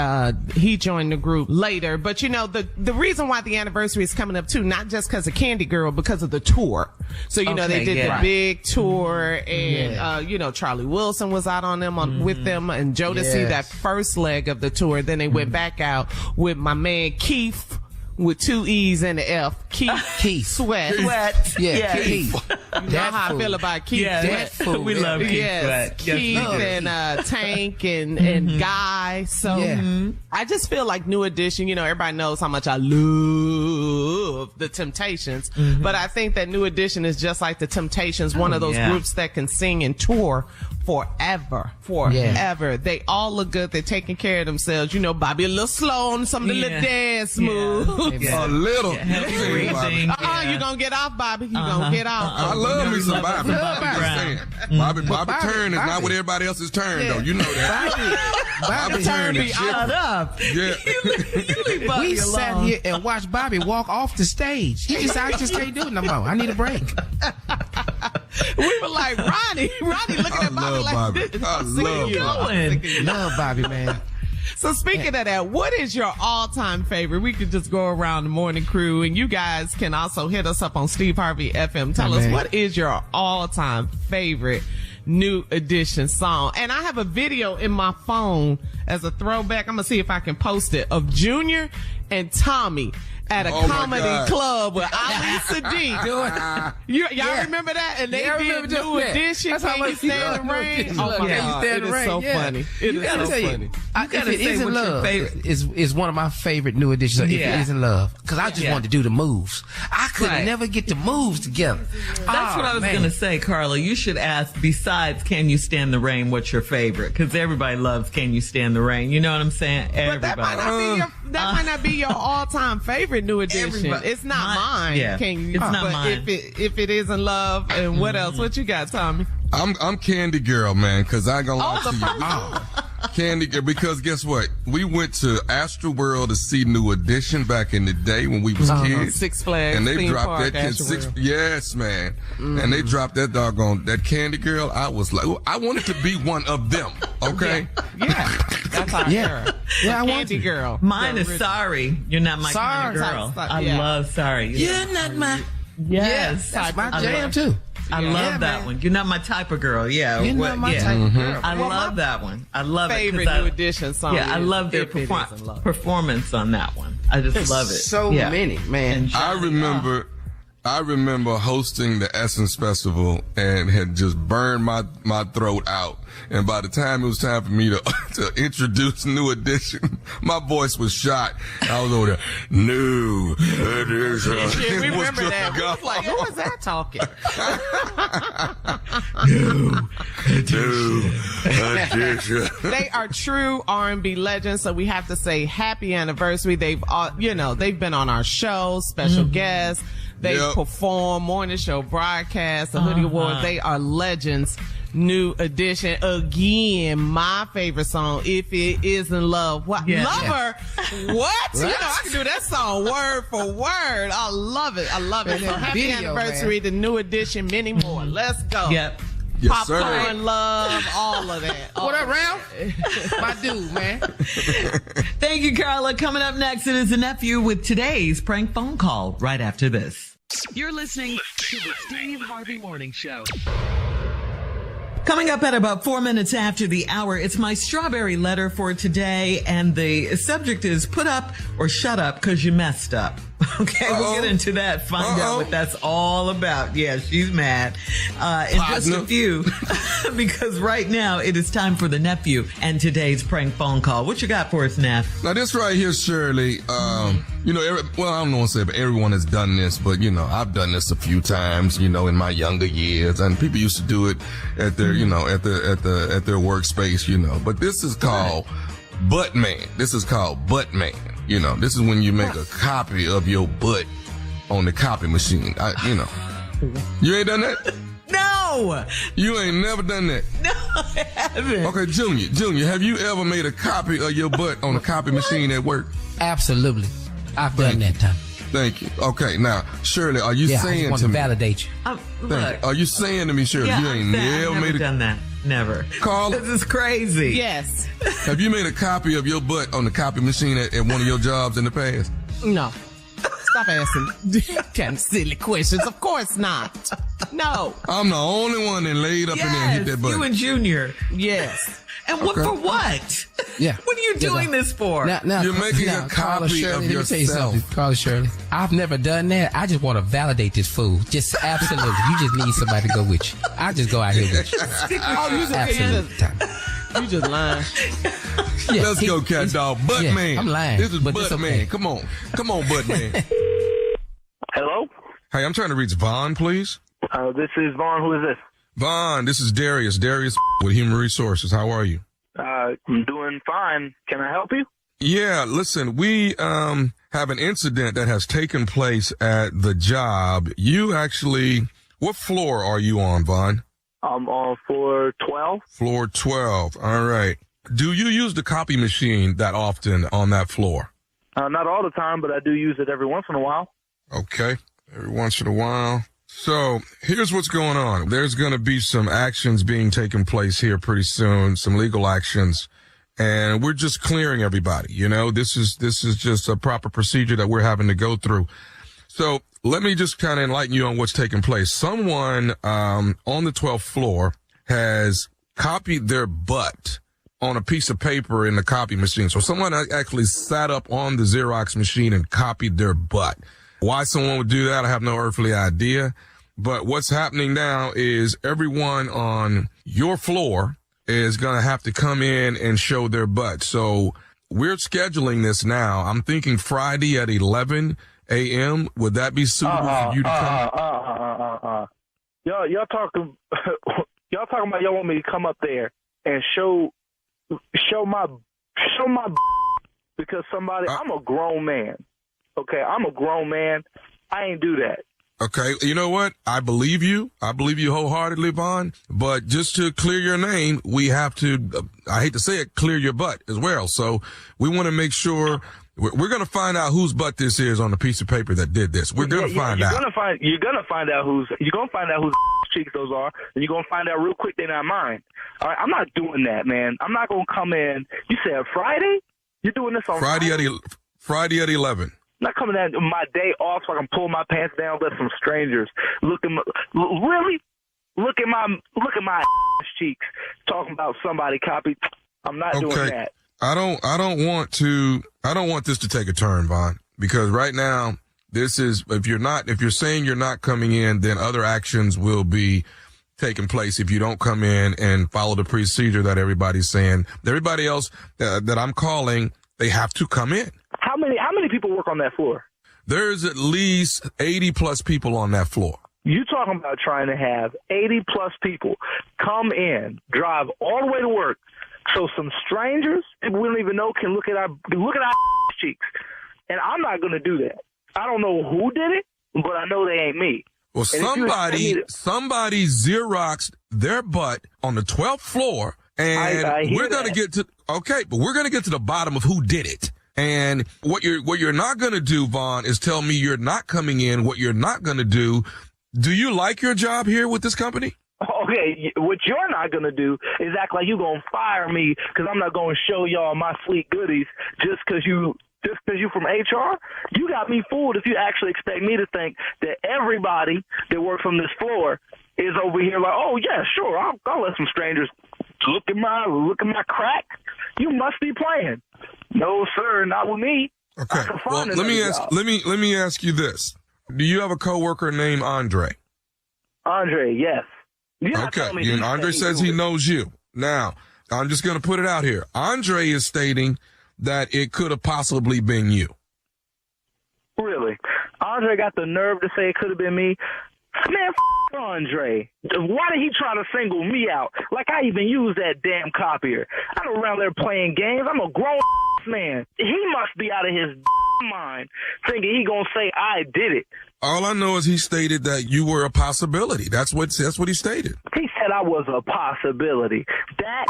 he joined the group later. But, you know, the reason why the anniversary is coming up, too, not just because of Candy Girl, because of the tour. So, you know, they did the big tour, and, you know, Charlie Wilson was out on them with them, and Jodeci, that first leg of the tour. Then they went back out with my man Keith, with 2 E's and an F. Keith Sweat. Yeah, Keith. You know how I feel about Keith Sweat. We love Keith Sweat. Keith and Tank and Guy. So I just feel like New Edition, you know, everybody knows how much I love the Temptations. But I think that New Edition is just like the Temptations, one of those groups that can sing and tour forever. They all look good. They're taking care of themselves. You know, Bobby a little slow on some of the little dance moves. A little. You gonna get off, Bobby. You gonna get off. I love me some Bobby. Bobby turn is not what everybody else's turn, though. You know that. Bobby turn is Shut up. Yeah. We sat here and watched Bobby walk off the stage. He just, I just can't do it no more. I need a break. We were like, Ronnie looking at Bobby like this. I Love Bobby, man. So speaking of that, what is your all-time favorite? We could just go around the morning crew, and you guys can also hit us up on Steve Harvey FM. Tell us, what is your all-time favorite New Edition song? And I have a video in my phone as a throwback. I'm going to see if I can post it, of Junior and Tommy at a comedy club with Ali Sadiq. Y'all remember that? And they did New Edition. Can You Stand the Rain? Oh my God, it is so funny. It is so funny. If It Is in Love is one of my favorite New Editions. If It Is in Love, because I just wanted to do the moves. I could never get the moves together. That's what I was going to say, Carla. You should ask, besides Can You Stand the Rain, what's your favorite? Because everybody loves Can You Stand the Rain. You know what I'm saying? Everybody. But that might not be your all-time favorite New Edition. It's not mine. Yeah. It's not mine. If it is in love, and what else? What you got, Tommy? I'm Candy Girl, man, because I ain't gonna lie to you. Candy Girl, because guess what? We went to Astroworld to see New Edition back in the day when we was kids. Six Flags, and they dropped Park, that yes, man. And they dropped that doggone that Candy Girl. I was like, I wanted to be one of them. Okay. That's our girl. Yeah, I Candy Girl. Mine is Sorry. You're Not My Kind of Girl. I love Sorry. You're not my. Yes, that's my jam too. I love that one. You're not my type of girl. Yeah. You're not my type of girl. I love that one. I love it. Favorite New Edition song. Yeah, I love their performance on that one. I just love it. So many, man. I remember I remember hosting the Essence Festival and had just burned my throat out. And by the time it was time for me to introduce New Edition, my voice was shot. I was over there, New Edition. Yeah, we remember that. We was like, who was that talking? New Edition. They are true R&B legends, so we have to say happy anniversary. They've been on our show, special guests. They perform morning show broadcasts, the Hoodie Awards. They are legends. New Edition. Again, my favorite song, If It Isn't Love. What? Yeah. Lover? What? You know, I can do that song word for word. I love it. I love it. So happy anniversary to New Edition, many more. Let's go. Yep. Yes, Popcorn love, all of that. What up, Ralph? My dude, man. Thank you, Carla. Coming up next, it is the nephew with today's prank phone call right after this. You're listening to the Steve Harvey Morning Show. Coming up at about 4 minutes after the hour, it's my strawberry letter for today, and the subject is put up or shut up because you messed up. Okay, we'll get into that, find out what that's all about. Yeah, she's mad. In just a few, because right now it is time for the nephew and today's prank phone call. What you got for us, Neff? Now this right here, Shirley, you know, I don't want to say, but everyone has done this, but you know, I've done this a few times, you know, in my younger years, and people used to do it at their, you know, at their workspace, you know, but this is called Butt Man. This is called Butt Man. You know, this is when you make a copy of your butt on the copy machine. You know, you ain't done that? No. You ain't never done that? No, I haven't. Okay, Junior, have you ever made a copy of your butt on a copy machine at work? Absolutely. I've done that time. Thank you. Okay, now, Shirley, are you saying I just want to me? Validate you. Look, are you saying to me, Shirley, yeah, you ain't never done that? Never. Carla? This is crazy. Yes. Have you made a copy of your butt on the copy machine at one of your jobs in the past? No. Stop asking kind of silly questions. Of course not. No. I'm the only one that laid up in there and hit that button. You and Junior. Yes. And what for what? Yeah. What are you doing this for? Now, you're making a Carla copy Shirley, of let me tell you yourself. something, Carla Shirley. I've never done that. I just want to validate this fool. Just absolutely. You just need somebody to go with you. I just go out here with you. You just lying. Yeah, Let's go, cat dog. Butt Man. I'm lying. This is but Butt okay. Man. Come on, Butt Man. Hello? Hey, I'm trying to reach Vaughn, please. This is Vaughn. Who is this? Vaughn, this is Darius. Darius with Human Resources. How are you? I'm doing fine. Can I help you? Yeah, listen, we have an incident that has taken place at the job. You actually, what floor are you on, Vaughn? I'm on floor 12. Floor 12. All right. Do you use the copy machine that often on that floor? Not all the time, but I do use it every once in a while. Okay. Every once in a while. So here's what's going on. There's going to be some actions being taken place here pretty soon, some legal actions, and we're just clearing everybody. You know, this is just a proper procedure that we're having to go through. So let me just kind of enlighten you on what's taking place. Someone on the 12th floor has copied their butt on a piece of paper in the copy machine. So someone actually sat up on the Xerox machine and copied their butt. Why someone would do that, I have no earthly idea. But what's happening now is everyone on your floor is going to have to come in and show their butt. So we're scheduling this now. I'm thinking Friday at 11 a.m. Would that be suitable for you to come? Y'all talking about y'all want me to come up there and show my because somebody, I'm a grown man. Okay, I'm a grown man. I ain't do that. Okay, you know what? I believe you. I believe you wholeheartedly, Vaughn. But just to clear your name, we have to, I hate to say it, clear your butt as well. So we want to make sure, we're going to find out whose butt this is on the piece of paper that did this. We're going to find out. You're going to find out whose cheeks those are, and you're going to find out real quick they're not mine. All right, I'm not doing that, man. I'm not going to come in. You said Friday? You're doing this on Friday? Friday at 11. Not coming at my day off so I can pull my pants down, let some strangers look at my cheeks, talking about somebody copied. I'm not doing that. I don't want this to take a turn, Vaughn, because right now This is, if you're saying you're not coming in, then other actions will be taking place if you don't come in and follow the procedure that everybody's saying. Everybody else that I'm calling, they have to come in. How many people work on that floor? There's at least 80 plus people on that floor. You talking about trying to have 80 plus people come in, drive all the way to work, so some strangers we don't even know can look at our cheeks. And I'm not going to do that. I don't know who did it, but I know they ain't me. Well, somebody Xeroxed their butt on the 12th floor, and we're going to get to the bottom of who did it. And what you're not going to do, Vaughn, is tell me you're not coming in. What you're not going to do. Do you like your job here with this company? Okay, what you're not going to do is act like you're going to fire me because I'm not going to show y'all my sweet goodies just because you from HR. You got me fooled if you actually expect me to think that everybody that works on this floor is over here like, oh, yeah, sure, I'll let some strangers look at my crack. You must be playing. No, sir, not with me. Okay, well, let me ask you this. Do you have a coworker named Andre? Andre, yes. Okay, and Andre says he knows you. Now, I'm just going to put it out here. Andre is stating that it could have possibly been you. Really? Andre got the nerve to say it could have been me? Man, Andre. Why did he try to single me out? Like I even use that damn copier. I'm around there playing games. I'm a grown man. He must be out of his mind thinking he gonna say I did it. All I know is he stated that you were a possibility. That's what he stated. He said I was a possibility. That's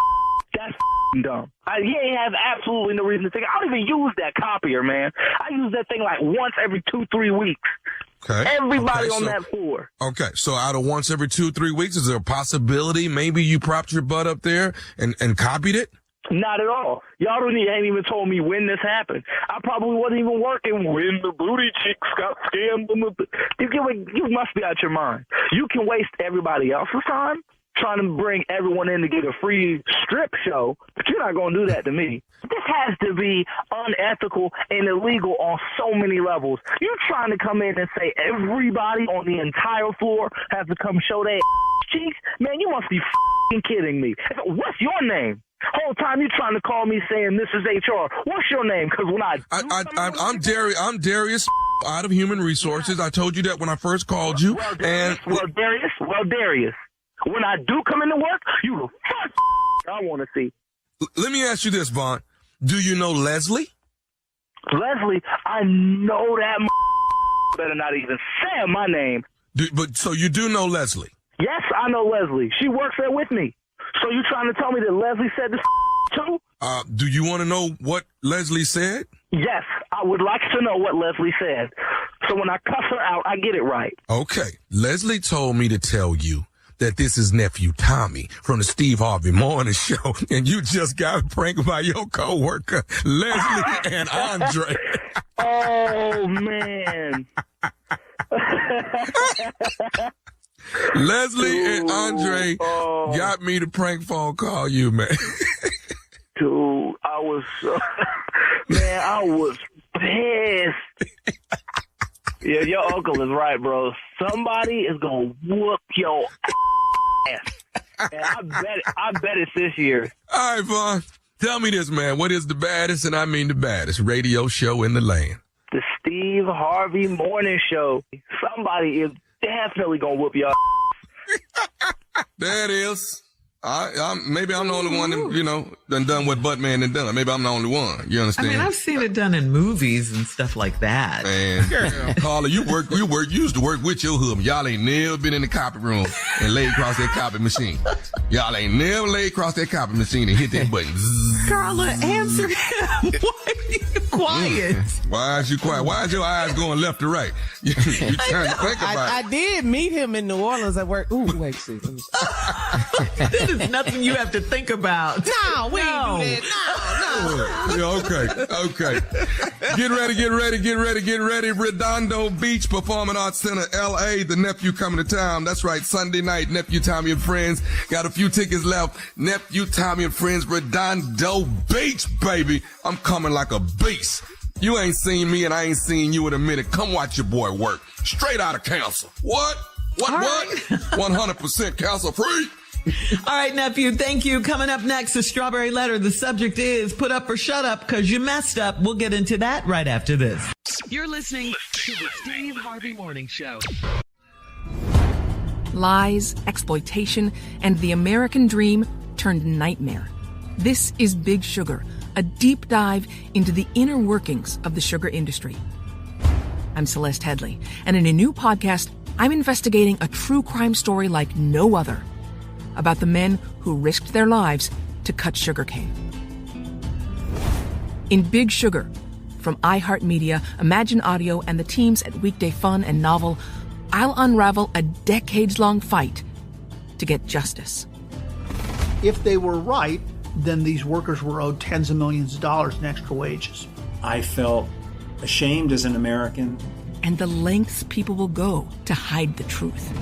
dumb. He ain't have absolutely no reason to think. I don't even use that copier, man. I use that thing like once every 2-3 weeks. Okay. Everybody on that floor. Okay, so out of once every 2-3 weeks, is there a possibility maybe you propped your butt up there and copied it? Not at all. Y'all ain't even told me when this happened. I probably wasn't even working when the booty chicks got scammed. You must be out your mind. You can waste everybody else's time trying to bring everyone in to get a free strip show, but you're not going to do that to me. This has to be unethical and illegal on so many levels. You're trying to come in and say everybody on the entire floor has to come show their cheeks? Man, you must be kidding me. What's your name? Whole time you trying to call me saying this is HR. What's your name? Because when I'm Darius out of Human Resources. I told you that when I first called you. Darius. When I do come into work, you the first I want to see. Let me ask you this, Vaughn. Do you know Leslie? Leslie, I know that better not even say my name. So you do know Leslie? Yes, I know Leslie. She works there with me. So you trying to tell me that Leslie said this too? Do you want to know what Leslie said? Yes, I would like to know what Leslie said. So when I cuss her out, I get it right. Okay. Leslie told me to tell you that this is nephew Tommy from the Steve Harvey Morning Show, and you just got pranked by your coworker Leslie and Andre. Oh man. Leslie and Andre got me to prank phone call you, man. Dude, I was pissed. Yeah, your uncle is right, bro. Somebody is gonna whoop your ass. And I bet it's this year. All right, Vaughn. Tell me this, man. What is the baddest, and I mean the baddest, radio show in the land? The Steve Harvey Morning Show. Somebody is definitely gonna whoop y'all. There it is. Maybe I'm the only one that, done what Buttman done. Maybe I'm the only one. You understand? I mean, I've seen it done in movies and stuff like that. Man, Carla, you used to work with your husband. Y'all ain't never been in the copy room and laid across that copy machine. Y'all ain't never laid across that copy machine and hit that button. Carla, answer him. Why are you quiet? Why is you quiet? Why is your eyes going left to right? You trying to think about it. I did meet him in New Orleans at work. Ooh, wait, see. There's nothing you have to think about. No, we ain't do that. No. Yeah, okay. Get ready. Redondo Beach Performing Arts Center, L.A. The nephew coming to town. That's right, Sunday night. Nephew Tommy and friends. Got a few tickets left. Nephew Tommy and friends, Redondo Beach, baby. I'm coming like a beast. You ain't seen me and I ain't seen you in a minute. Come watch your boy work. Straight out of council. What? What? 100% council free. All right, nephew, thank you. Coming up next, the Strawberry Letter. The subject is put up or shut up because you messed up. We'll get into that right after this. You're listening to the Steve Harvey Morning Show. Lies, exploitation, and the American dream turned nightmare. This is Big Sugar, a deep dive into the inner workings of the sugar industry. I'm Celeste Headley, and in a new podcast, I'm investigating a true crime story like no other about the men who risked their lives to cut sugarcane. In Big Sugar, from iHeartMedia, Imagine Audio, and the teams at Weekday Fun and Novel, I'll unravel a decades-long fight to get justice. If they were right, then these workers were owed tens of millions of dollars in extra wages. I felt ashamed as an American. And the lengths people will go to hide the truth.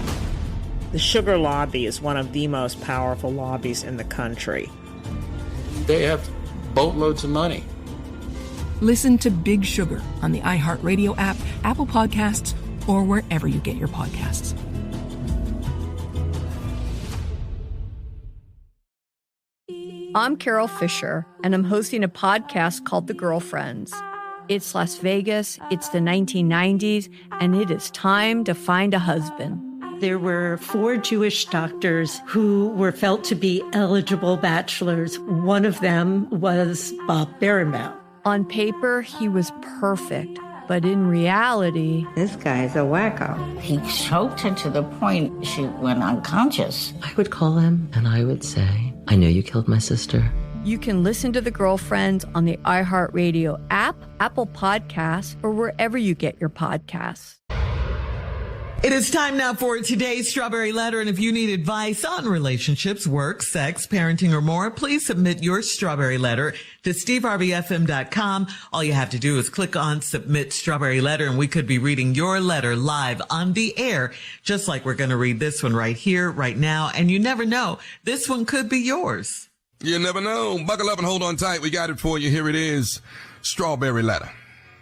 The sugar lobby is one of the most powerful lobbies in the country. They have boatloads of money. Listen to Big Sugar on the iHeartRadio app, Apple Podcasts, or wherever you get your podcasts. I'm Carol Fisher, and I'm hosting a podcast called The Girlfriends. It's Las Vegas, it's the 1990s, and it is time to find a husband. There were 4 Jewish doctors who were felt to be eligible bachelors. One of them was Bob Berenbaum. On paper, he was perfect, but in reality, This guy's a wacko. He choked her to the point she went unconscious. I would call him and I would say, I know you killed my sister. you can listen to The Girlfriends on the iHeartRadio app, Apple Podcasts, or wherever you get your podcasts. It is time now for today's Strawberry Letter, and if you need advice on relationships, work, sex, parenting, or more, please submit your Strawberry Letter to steveharveyfm.com. All you have to do is click on Submit Strawberry Letter, and we could be reading your letter live on the air, just like we're going to read this one right here, right now, and you never know, this one could be yours. You never know. Buckle up and hold on tight. We got it for you. Here it is. Strawberry Letter.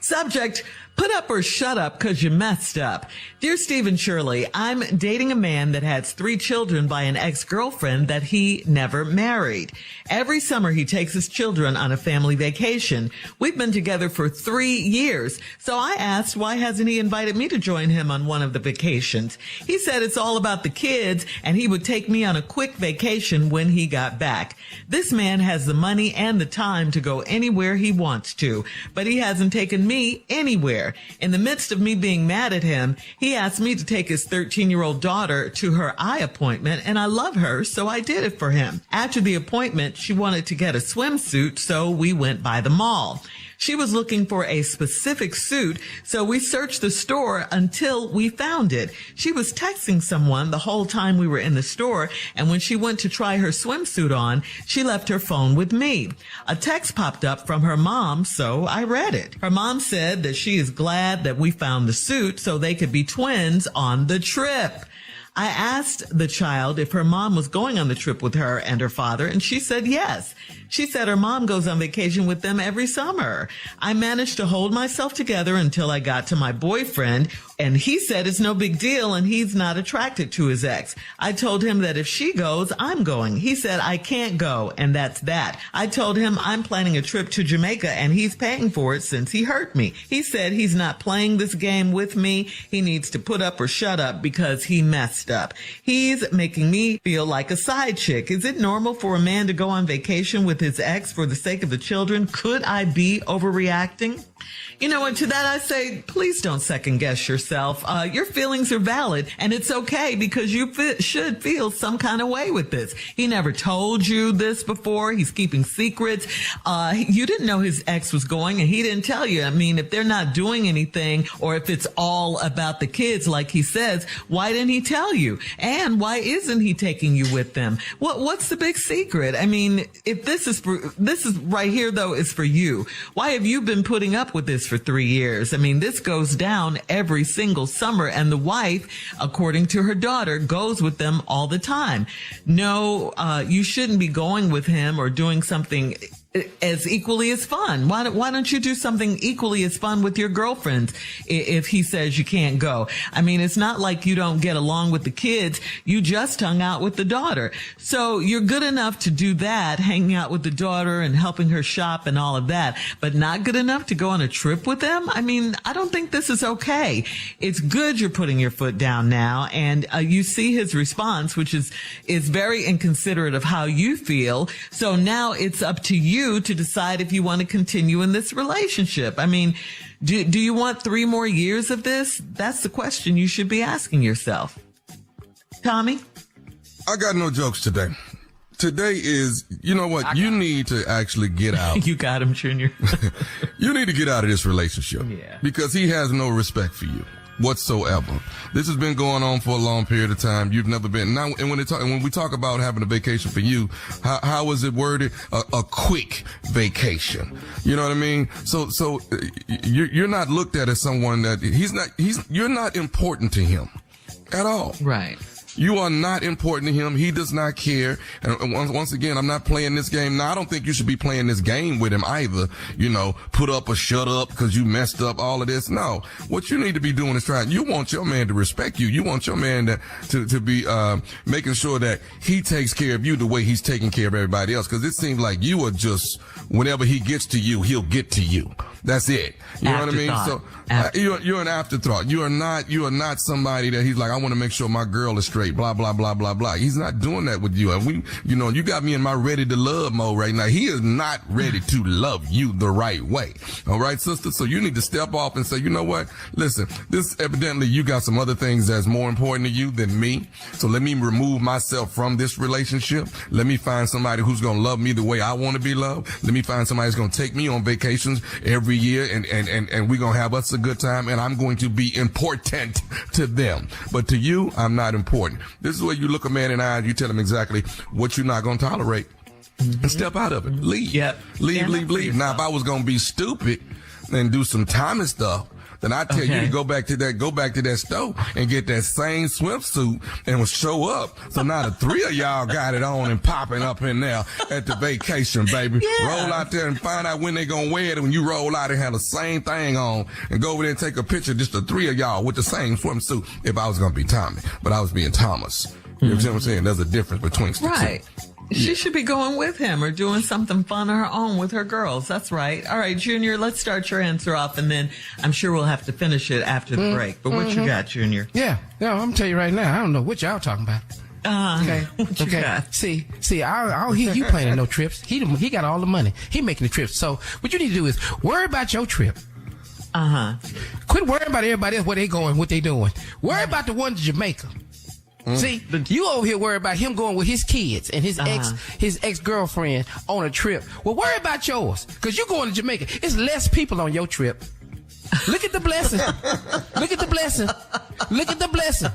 Subject, put up or shut up because you messed up. Dear Steve and Shirley, I'm dating a man that has 3 children by an ex-girlfriend that he never married. Every summer he takes his children on a family vacation. We've been together for 3 years. So I asked, why hasn't he invited me to join him on one of the vacations? He said it's all about the kids and he would take me on a quick vacation when he got back. This man has the money and the time to go anywhere he wants to, but he hasn't taken me anywhere. In the midst of me being mad at him, he asked me to take his 13-year-old daughter to her eye appointment, and I love her, so I did it for him. After the appointment, she wanted to get a swimsuit, so we went by the mall. She was looking for a specific suit, so we searched the store until we found it. She was texting someone the whole time we were in the store, and when she went to try her swimsuit on, she left her phone with me. A text popped up from her mom, so I read it. Her mom said that she is glad that we found the suit so they could be twins on the trip. I asked the child if her mom was going on the trip with her and her father, and she said yes. She said her mom goes on vacation with them every summer. I managed to hold myself together until I got to my boyfriend, and he said it's no big deal and he's not attracted to his ex. I told him that if she goes, I'm going. He said I can't go, and that's that. I told him I'm planning a trip to Jamaica and he's paying for it since he hurt me. He said he's not playing this game with me. He needs to put up or shut up because he messed up. He's making me feel like a side chick. Is it normal for a man to go on vacation with his ex for the sake of the children? Could I be overreacting? You know, and to that I say, please don't second guess yourself. Your feelings are valid, and it's okay because you should feel some kind of way with this. He never told you this before. He's keeping secrets. You didn't know his ex was going, and he didn't tell you. I mean, if they're not doing anything, or if it's all about the kids, like he says, why didn't he tell you? And why isn't he taking you with them? What's the big secret? I mean, if this is right here, though, is for you. Why have you been putting up with this for 3 years? I mean, this goes down every single summer, and the wife, according to her daughter, goes with them all the time. No, you shouldn't be going with him or doing something as equally as fun. Why don't you do something equally as fun with your girlfriends if he says you can't go? I mean, it's not like you don't get along with the kids. You just hung out with the daughter. So you're good enough to do that, hanging out with the daughter and helping her shop and all of that, but not good enough to go on a trip with them? I mean, I don't think this is okay. It's good you're putting your foot down now, and you see his response, which is very inconsiderate of how you feel. So now it's up to you to decide if you want to continue in this relationship. I mean, do you want 3 more years of this? That's the question you should be asking yourself. Tommy? I got no jokes today. Today is, you know what? You need to actually get out. You got him, Junior. You need to get out of this relationship. Yeah. Because he has no respect for you whatsoever. This has been going on for a long period of time. You've never been now. And when we talk about having a vacation for you, how is it worded? A quick vacation. You know what I mean? So you're not looked at as someone that you're not important to him at all. Right. You are not important to him. He does not care. And once again, I'm not playing this game. Now, I don't think you should be playing this game with him either. You know, put up or shut up because you messed up, all of this. No. What you need to be doing is you want your man to respect you. You want your man to be making sure that he takes care of you the way he's taking care of everybody else. Because it seems like you are just, whenever he gets to you, he'll get to you. That's it. You know what I mean? So you're an afterthought. You are not somebody that he's like, I want to make sure my girl is straight, blah, blah, blah, blah, blah. He's not doing that with you. And you got me in my ready to love mode right now. He is not ready to love you the right way. All right, sister? So you need to step off and say, you know what? Listen, this evidently you got some other things that's more important to you than me. So let me remove myself from this relationship. Let me find somebody who's going to love me the way I want to be loved. Let me find somebody who's going to take me on vacations every year and we're going to have us a good time, and I'm going to be important to them. But to you, I'm not important. This is where you look a man in the eye and you tell him exactly what you're not going to tolerate. Mm-hmm. And step out of it. Leave. Yep. Leave. Now, if I was going to be stupid and do some Tommy stuff, then I tell you to go back to that store and get that same swimsuit and show up. So now the 3 of y'all got it on and popping up in there at the vacation, baby. Yeah. Roll out there and find out when they gonna wear it. When you roll out and have the same thing on and go over there and take a picture, just the 3 of y'all with the same swimsuit. If I was gonna be Tommy, but I was being Thomas. You know what I'm saying? There's a difference between the two. She should be going with him or doing something fun on her own with her girls. That's right. All right, Junior, let's start your answer off, and then I'm sure we'll have to finish it after the break. But what you got, Junior? Yeah, I'm going to tell you right now. I don't know what y'all talking about. Okay. What you got? See, I don't hear you planning no trips. He got all the money. He making the trips. So what you need to do is worry about your trip. Quit worrying about everybody else, where they going, what they doing. Worry about the one to Jamaica. See, you over here worry about him going with his kids and his ex-girlfriend on a trip. Well, worry about yours, because you're going to Jamaica. It's less people on your trip. Look at the blessing. Look at the blessing. Look at the blessing.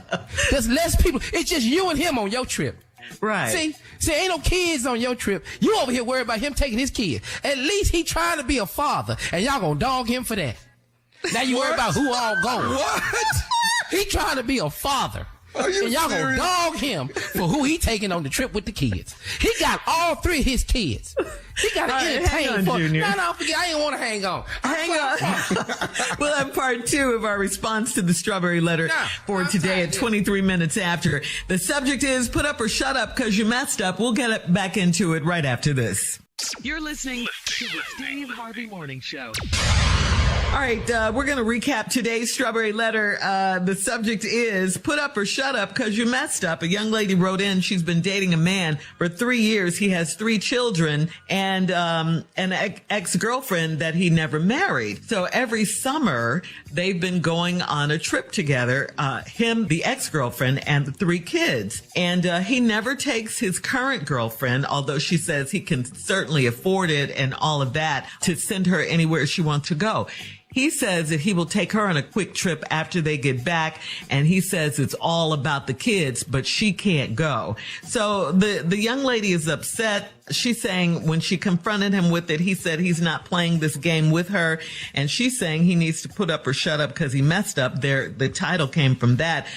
There's less people. It's just you and him on your trip. Right. See, ain't no kids on your trip. You over here worry about him taking his kids. At least he trying to be a father, and y'all gonna dog him for that. Now you worry about who all going. What? He trying to be a father. And y'all gonna dog him for who he taking on the trip with the kids. He got all 3 of his kids. He got to entertain for. No, forget. I ain't want to hang on. Hang on. We'll have part 2 of our response to the strawberry letter for today at 23 minutes after. The subject is put up or shut up because you messed up. We'll get back into it right after this. You're listening to the Steve Harvey Morning Show. All right, we're going to recap today's strawberry letter. The subject is put up or shut up because you messed up. A young lady wrote in. She's been dating a man for 3 years. He has 3 children and an ex-girlfriend that he never married. So every summer they've been going on a trip together, him, the ex-girlfriend, and the 3 kids. And he never takes his current girlfriend, although she says he can certainly afford it and all of that, to send her anywhere she wants to go. He says that he will take her on a quick trip after they get back, and he says it's all about the kids, but she can't go. So the young lady is upset. she's saying when she confronted him with it, he said he's not playing this game with her. And she's saying he needs to put up or shut up because he messed up. The title came from that.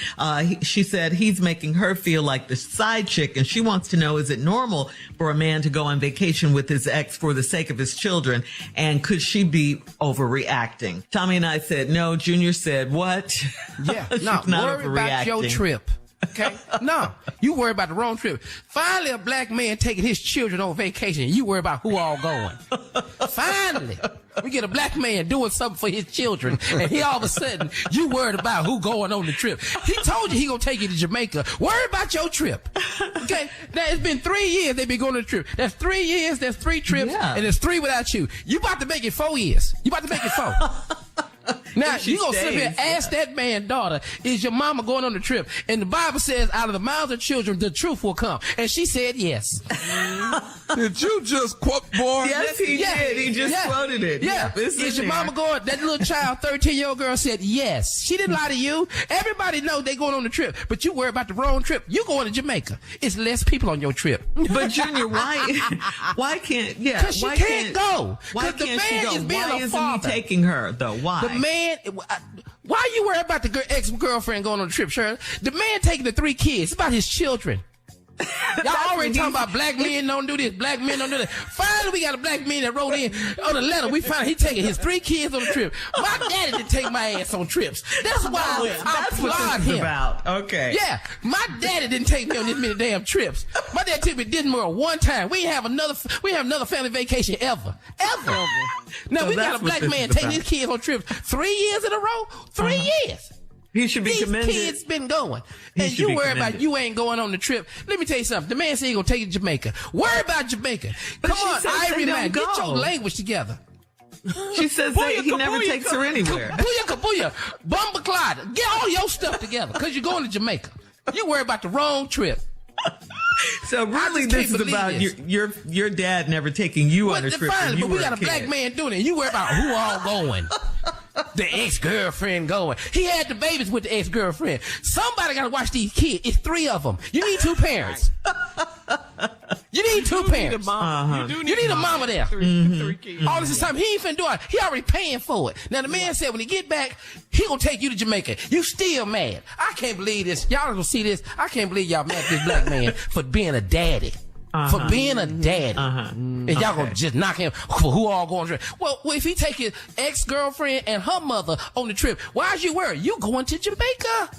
She said he's making her feel like the side chick, and she wants to know, is it normal for a man to go on vacation with his ex for the sake of his children? And could she be overreacting? Tommy and I said, no. Junior said, what? Yeah, She's no, not worry about your trip. Okay? No, you worry about the wrong trip. Finally, a black man taking his children on vacation. You worry about who all going. Finally, we get a black man doing something for his children, and he all of a sudden, you worried about who going on the trip. He told you he gonna take you to Jamaica. Worry about your trip. Okay? Now, it's been 3 years they've been going on the trip. That's 3 years, there's 3 trips, and there's 3 without you. You about to make it 4 years. You about to make it 4. Now, you gonna sit here and ask that man's daughter, is your mama going on the trip? And the Bible says, out of the mouths of children, the truth will come. And she said yes. Did you just quote, boy? Yes, he did. He just quoted it. Yeah. Is your mama going? That little child, 13-year-old girl said yes. She didn't lie to you. Everybody knows they going on the trip, but you worry about the wrong trip. You going to Jamaica. It's less people on your trip. But Junior, why can't, because she can't go. Why can't she go? Why isn't he taking her, though? Why? The man, why you worry about the ex-girlfriend going on the trip, Shirley? The man taking the 3 kids, it's about his children. Y'all already talking about black men don't do this, black men don't do that. Finally, we got a black man that wrote in on the letter. We found he taking his 3 kids on the trip. My daddy didn't take my ass on trips. That's why I applaud him. Okay. Yeah, my daddy didn't take me on this many damn trips. My dad took me to Disney World one time. We have another family vacation ever. Now So we got a black man taking his kids on trips 3 years in a row. 3 years. He should be commended. These kids been going. And you worry about you ain't going on the trip. Let me tell you something. The man said he gonna take you to Jamaica. Worry about Jamaica. Come on, Ivory man, get your language together. She says that he never takes her anywhere. Kabuya, Bumba Clyde, get all your stuff together because you're going to Jamaica. You worry about the wrong trip. So really, this is about your dad never taking you on a trip. Fine, but we got a black man doing it. You worry about who all going. The ex-girlfriend going. He had the babies with the ex-girlfriend. Somebody got to watch these kids. It's 3 of them. You need 2 parents. You need 2 parents. You need a mama there. 3 kids. All this time, he ain't finna do it. He already paying for it. Now, the man said when he get back, he gonna take you to Jamaica. You still mad. I can't believe this. Y'all gonna see this. I can't believe y'all mad at this black man for being a daddy. For being a daddy. And y'all gonna just knock him for who all going on the trip. Well, if he take his ex-girlfriend and her mother on the trip, why is you worried? You going to Jamaica.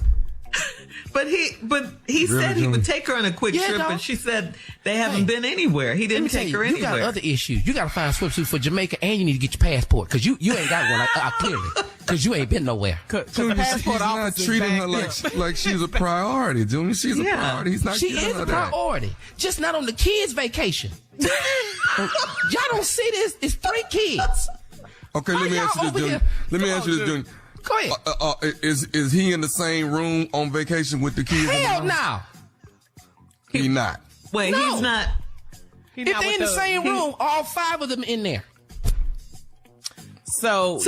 But he said he would take her on a quick trip, and she said they haven't been anywhere. He didn't take her anywhere. You got other issues. You got to find a swimsuit for Jamaica, and you need to get your passport because you ain't got one clearly because you ain't been nowhere. He's not treating her like she's a priority, Junior. She's a priority. He's not. She is a priority, just not on the kids' vacation. Y'all don't see this. It's 3 kids. Okay, let me ask you this, Junior. Let me ask you this, Junior. Go ahead. Is he in the same room on vacation with the kids? Hell no. He not. Wait, no. He's not. If they in the same room, all 5 of them in there. So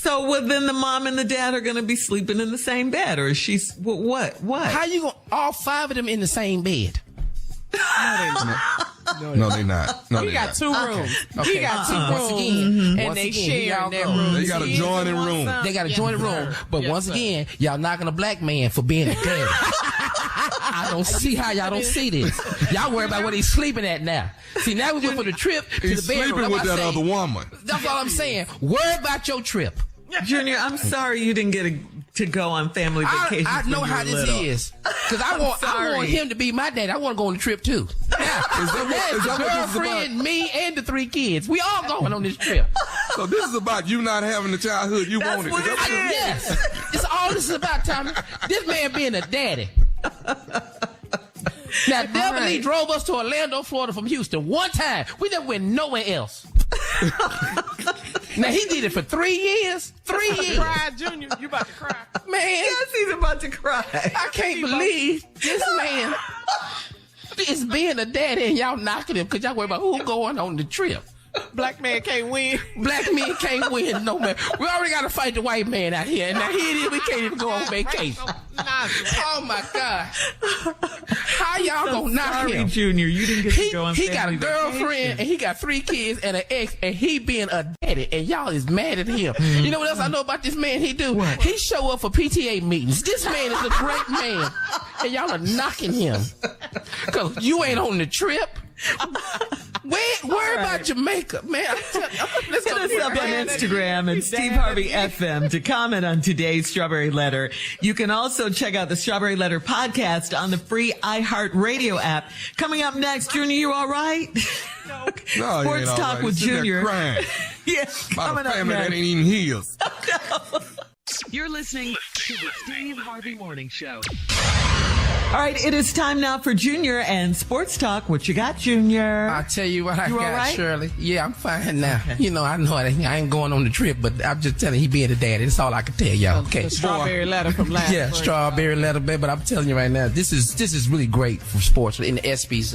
well, then the mom and the dad are going to be sleeping in the same bed, or is she? What? How you going? All 5 of them in the same bed? No, they not. No, he got 2 rooms. Okay. He got 2 rooms, and they share that room. They got a joining room. They got a joining room. But once again, y'all knocking a black man for being a daddy. I don't see how y'all don't see this. Y'all worry about where he's sleeping at now. See, now we went for the trip to he's the bedroom. Sleeping with that other woman. That's all I'm saying. Worry about your trip. Junior, I'm sorry you didn't get to go on family vacations. I know how this is. Because I want him to be my dad. I want to go on the trip too. Now, is that the girlfriend, me, and the 3 kids. We all going on this trip. So this is about you not having the childhood you wanted. Yes. It's all this is about, Tommy. This man being a daddy. Now, Devin Lee drove us to Orlando, Florida from Houston one time. We never went nowhere else. Now, he did it for 3 years. 3 years. Cry, Junior. You about to cry. Man. Yes, he's about to cry. I can't believe this man is being a daddy and y'all knocking him because y'all worry about who going on the trip. Black man can't win. Black men can't win no man. We already got to fight the white man out here. And now here it is, we can't even go on vacation. Oh my God. How y'all gonna knock him. Junior, you didn't get to go on He got a family girlfriend vacation. and he got 3 kids and an ex, and he being a daddy, and y'all is mad at him. You know what else I know about this man? He do. What? He show up for PTA meetings. This man is a great man, and y'all are knocking him because you ain't on the trip. Worry about Jamaica, man. Let's Hit us up on Instagram at Steve Harvey FM to comment on today's Strawberry Letter. You can also check out the Strawberry Letter podcast on the free iHeartRadio app. Coming up next, Junior, you all right? No, Sports Talk right. with Junior. Yeah, coming up family next. that ain't even his. You're listening to the Steve Harvey Morning Show. All right, it is time now for Junior and Sports Talk. What you got, Junior? I'll tell you what I You all got, right? Shirley. Yeah, I'm fine now. Okay. You know, I know I ain't going on the trip, but I'm just telling you, he being a daddy. That's all I can tell y'all. Okay. The strawberry letter from last Yeah, week. strawberry letter, baby. But I'm telling you right now, this is really great for sports. In the ESPYs,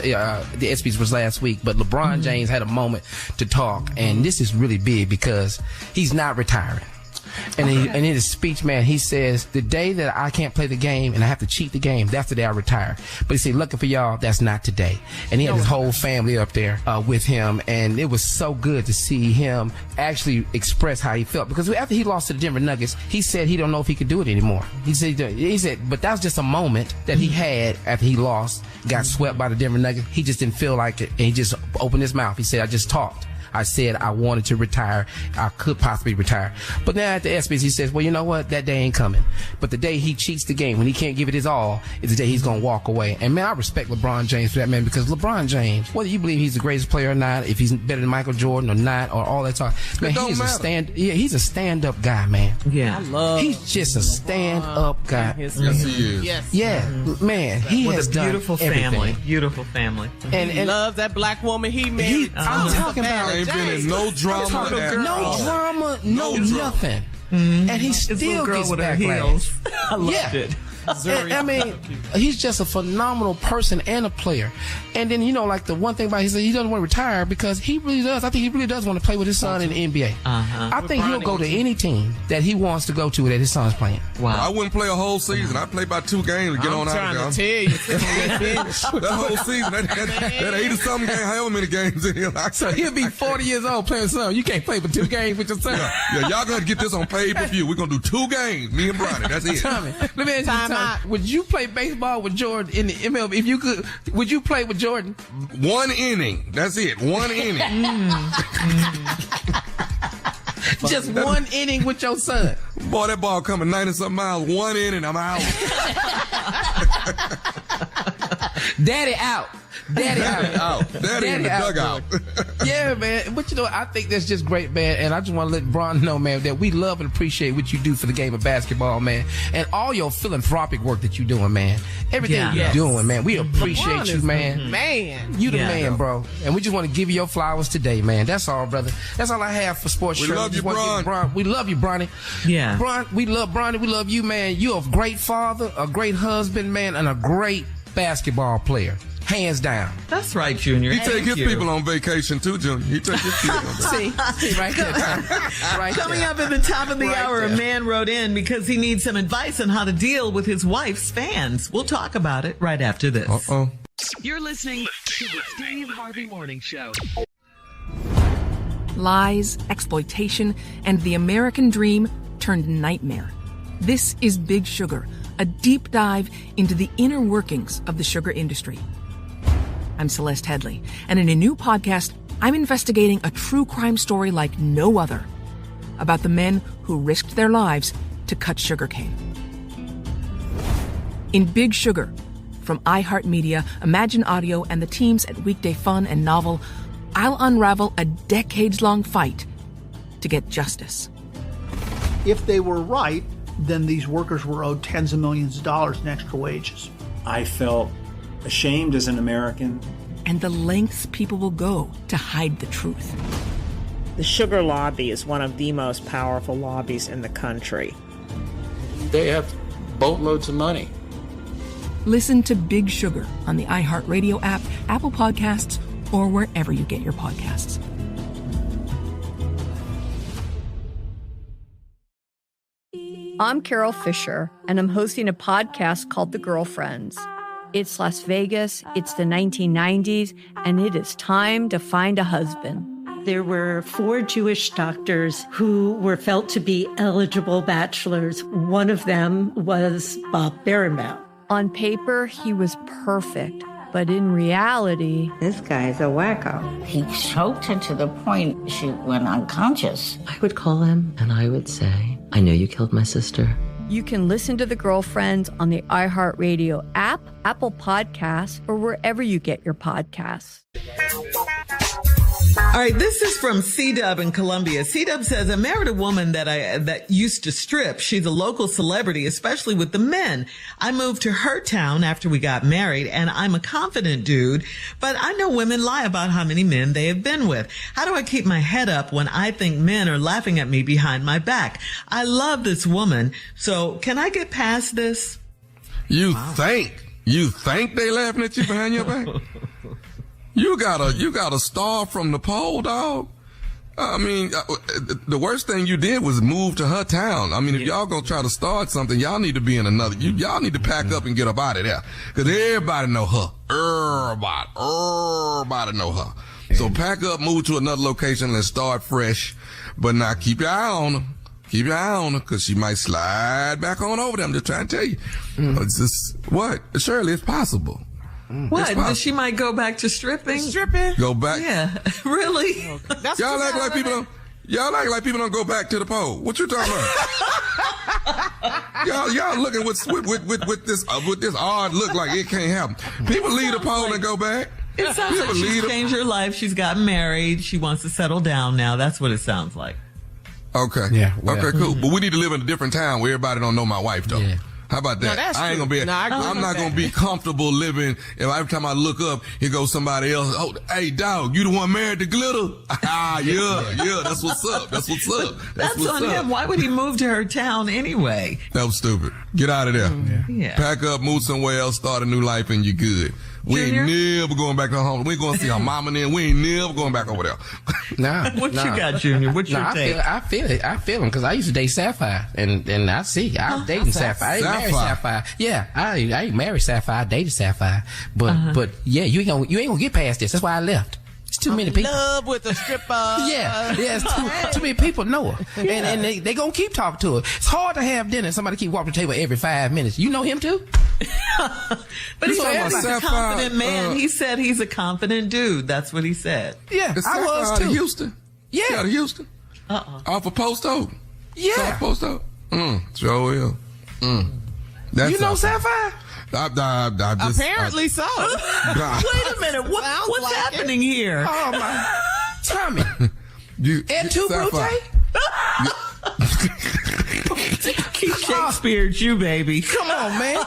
the ESPYs was last week, but LeBron James had a moment to talk, and this is really big because he's not retiring. And in his speech, man, he says, the day that I can't play the game and I have to cheat the game, that's the day I retire. But he said, looking for y'all, that's not today. And he had his whole family up there with him. And it was so good to see him actually express how he felt. Because after he lost to the Denver Nuggets, he said he don't know if he could do it anymore. He said, but that was just a moment that he had after he lost, got swept by the Denver Nuggets. He just didn't feel like it. And he just opened his mouth. He said, I just talked. I said I wanted to retire. I could possibly retire. But now at the ESPYs, he says, well, you know what? That day ain't coming. But the day he cheats the game, when he can't give it his all, is the day he's going to walk away. And, man, I respect LeBron James for that, man, because LeBron James, whether you believe he's the greatest player or not, if he's better than Michael Jordan or not, or all that talk, man, he's a stand-up guy, man. Yeah. He's just a stand-up guy. Yes, he is. Yes. Yeah, man, he With has a done beautiful everything. family. Beautiful family. And loves that black woman he married. I'm talking about Ain't been in no drama at no all. drama, no nothing. And he still girl gets with her backlash. heels. I loved it. I mean, he's just a phenomenal person and a player. And then, you know, like the one thing about he said he doesn't want to retire because he really does. I think he really does want to play with his son in the NBA. I think he'll go to any team that he wants to go to that his son's playing. Wow. I wouldn't play a whole season. I'd play about 2 games to get on out of there. I'm trying to tell you. That whole season, that 80-something game, however many games in here. So he'll be 40 years old playing with son. You can't play for 2 games with your son. Yeah, y'all gonna get this on pay-per-view. We're gonna do 2 games, me and Bronny. That's it. Tommy, let me ask you something. Would you play baseball with Jordan in the MLB? If you could, would you play with Jordan? 1 inning. That's it. 1 inning. Just 1 inning with your son. Boy, that ball coming 90-something miles. 1 inning, I'm out. Daddy out. Daddy out. Daddy in the dugout. Yeah, man. But, you know, I think that's just great, man. And I just want to let Bron know, man, that we love and appreciate what you do for the game of basketball, man. And all your philanthropic work that you're doing, man. Everything you're doing, man. We appreciate you, man. Man. You the man, bro. And we just want to give you your flowers today, man. That's all, brother. That's all I have for sports. We love you, Bron. We love you, Bronny. Yeah. Bron, we love Bronny. We love you, man. You're a great father, a great husband, man, and a great basketball player. Hands down. That's right, Junior. He take his people on vacation too, Junior. He take his people on vacation. See, right there. Right Coming there. up at the top of the Right hour, there. a man wrote in because he needs some advice on how to deal with his wife's fans. We'll talk about it right after this. Uh-oh. You're listening to the Steve Harvey Morning Show. Lies, exploitation, and the American dream turned nightmare. This is Big Sugar, a deep dive into the inner workings of the sugar industry. I'm Celeste Headley, and in a new podcast, I'm investigating a true crime story like no other about the men who risked their lives to cut sugarcane. In Big Sugar, from iHeartMedia, Imagine Audio, and the teams at Weekday Fun and Novel, I'll unravel a decades-long fight to get justice. If they were right, then these workers were owed tens of millions of dollars in extra wages. I felt ashamed as an American. And the lengths people will go to hide the truth. The sugar lobby is one of the most powerful lobbies in the country. They have boatloads of money. Listen to Big Sugar on the iHeartRadio app, Apple Podcasts, or wherever you get your podcasts. I'm Carol Fisher, and I'm hosting a podcast called The Girlfriends. It's Las Vegas, it's the 1990s, and it is time to find a husband. There were 4 Jewish doctors who were felt to be eligible bachelors. One of them was Bob Berenbaum. On paper, he was perfect, but in reality, this guy's a wacko. He choked her to the point she went unconscious. I would call him and I would say, I know you killed my sister. You can listen to The Girlfriends on the iHeartRadio app, Apple Podcasts, or wherever you get your podcasts. All right, this is from C-Dub in Columbia. C-Dub says, I married a woman that used to strip. She's a local celebrity, especially with the men. I moved to her town after we got married, and I'm a confident dude, but I know women lie about how many men they have been with. How do I keep my head up when I think men are laughing at me behind my back? I love this woman, so can I get past this? You think they laughing at you behind your back? You got a star from the pole, dog. I mean, the worst thing you did was move to her town. I mean, if y'all gonna try to start something, y'all need to be in another. Y'all need to pack up and get up out of there, because everybody know her. Everybody know her. So pack up, move to another location, and start fresh. But now keep your eye on her. Keep your eye on her, because she might slide back on over there. I'm just trying to tell you. It's just, what? Surely it's possible. What? She might go back to stripping? Go back? Yeah. Really? Y'all act like people don't go back to the pole. What you talking about? y'all looking with this odd look like it can't happen. People leave the pole and go back. It sounds like she's changed her life. She's gotten married. She wants to settle down now. That's what it sounds like. Okay. Yeah. Well, okay, cool. But we need to live in a different town where everybody don't know my wife, though. Yeah. How about that? No, I ain't gonna be. I'm not gonna be comfortable living if every time I look up, here goes somebody else. Oh, hey, dog, you the one married to Glitter? Yeah. That's what's up. That's on him. Why would he move to her town anyway? That was stupid. Get out of there. Yeah. Pack up, move somewhere else, start a new life, and you're good. We ain't never going back to her home. We ain't going to see her mama and then. We ain't never going back over there. You got, Junior? What's your take? I feel it. I feel him, because I used to date Sapphire, and I see. I was dating Sapphire. I ain't married Sapphire. Yeah, I ain't married Sapphire. I dated Sapphire. But yeah, you ain't gonna get past this. That's why I left. It's too many people. Love with a stripper. Yeah, it's too many people know her, and they gonna keep talking to her. It's hard to have dinner. Somebody keep walking the table every 5 minutes. You know him too. But he's a confident man. He said he's a confident dude. That's what he said. Yeah, I was too. Out of Houston. Yeah, out of Houston. Off of Post Oak. Yeah, South Post Oak. Sure will. You know Sapphire? Apparently so. Wait a minute. What's happening here? Oh my, Tommy. Et tu, Brute? He Shakespeare'd you, baby. Come on, man.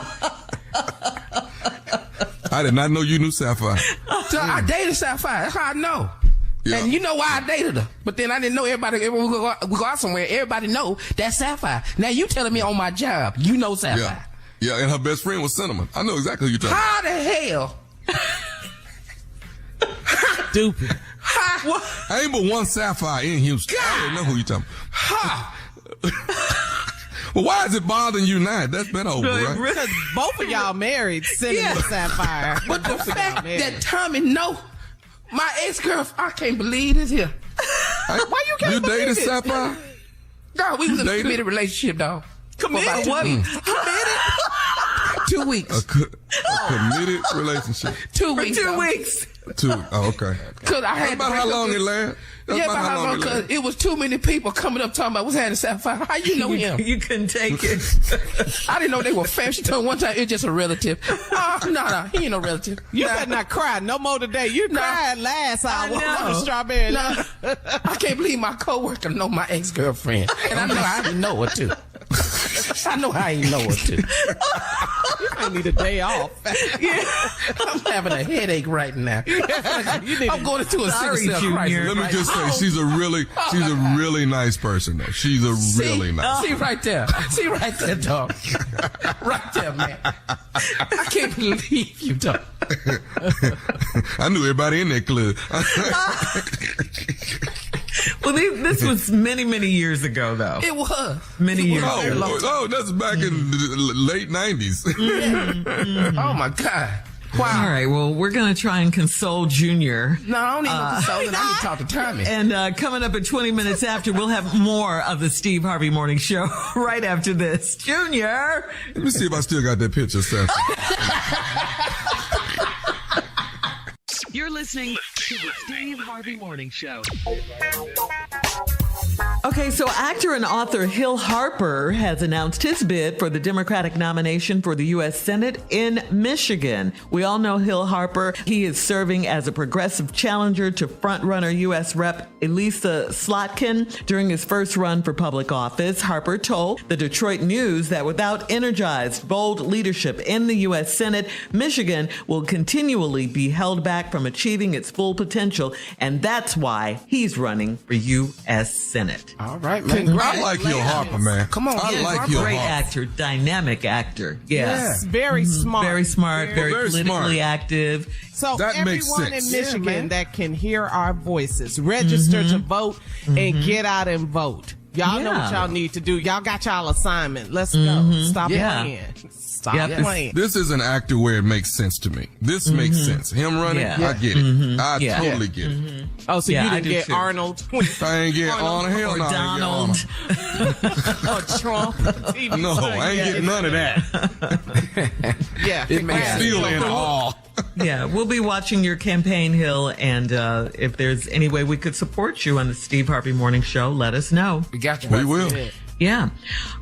I did not know you knew Sapphire. So I dated Sapphire. That's how I know. Yeah. And you know why I dated her. But then I didn't know everybody. We go out somewhere, everybody know that's Sapphire. Now you telling me on my job, you know Sapphire. Yeah, and her best friend was Cinnamon. I know exactly who you're talking about. How the hell? Stupid. I ain't but one Sapphire in Houston. I don't know who you're talking about. Well, why is it bothering you now? That's been over, right? Because both of y'all married Cinnamon Sapphire. But the fact that Tommy know my ex-girlfriend, I can't believe this here. Why you can't believe it? You dated Sapphire? No, we was in a committed relationship, dog. Committed? What? Committed? 2 weeks. A committed relationship. 2 weeks. 2 weeks. Oh, okay. Cause I had about how long it lasted. Yeah, about how long? Because it was too many people coming up talking about what's happening to Sapphire. How you know him? You couldn't take it. I didn't know they were family. She told me one time it's just a relative. No, he ain't no relative. You better not cry no more today. You cried last hour on the strawberry. I can't believe my coworker know my ex-girlfriend, and I know I didn't know her too. I know I ain't know her too. You might need a day off. Yeah, I'm having a headache right now. I'm going into a sickle cell crisis. Let me just say, she's a really nice person, though. She's a really nice. See right there, dog. Right there, man. I can't believe you, dog. I knew everybody in that club. Well, this was many, many years ago, though. It was. Many years ago. Oh, that's back in the late 90s. Oh, my God. Wow. All right. Well, we're going to try and console Junior. No, I don't need no consoling. I need to talk to Tommy. And coming up at 20 minutes after, we'll have more of the Steve Harvey Morning Show right after this. Junior. Let me see if I still got that picture, Seth. You're listening to the Steve Harvey Morning Show. Okay, so actor and author Hill Harper has announced his bid for the Democratic nomination for the U.S. Senate in Michigan. We all know Hill Harper. He is serving as a progressive challenger to frontrunner U.S. Rep. Elisa Slotkin during his first run for public office. Harper told the Detroit News that without energized, bold leadership in the U.S. Senate, Michigan will continually be held back from achieving its full potential, and that's why he's running for U.S. Senate. All right, man. I like Hill Harper, man. Come on. I like Hill Harper. Great actor, dynamic actor. Yes, very smart. Very smart, very politically smart. active. So that everyone makes sense. in Michigan that can hear our voices, register to vote and get out and vote. Y'all know what y'all need to do. Y'all got y'all assignment. Let's go. Stop playing. Stop playing. This is an actor where it makes sense to me. This makes sense. Him running, I get it. I totally get it. Oh, so you didn't get Arnold? I ain't get Arnold. Hell or no. Donald. Or Trump. No, I ain't getting none of that. It makes sense. Still in awe. Yeah, we'll be watching your campaign, Hill, and if there's any way we could support you on the Steve Harvey Morning Show, let us know. We got you. We will. Yeah.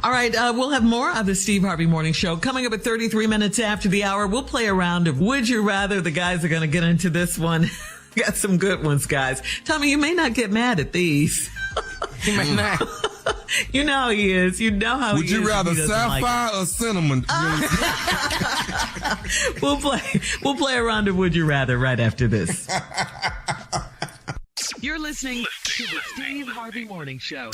All right, we'll have more of the Steve Harvey Morning Show coming up at 33 minutes after the hour. We'll play a round of Would You Rather. The guys are going to get into this one. Got some good ones, guys. Tommy, you may not get mad at these. He may not. You know how he is. You know how Would he is. Would you rather sapphire like or cinnamon? We'll play a round of Would You Rather right after this. You're listening to the Steve Harvey Morning Show.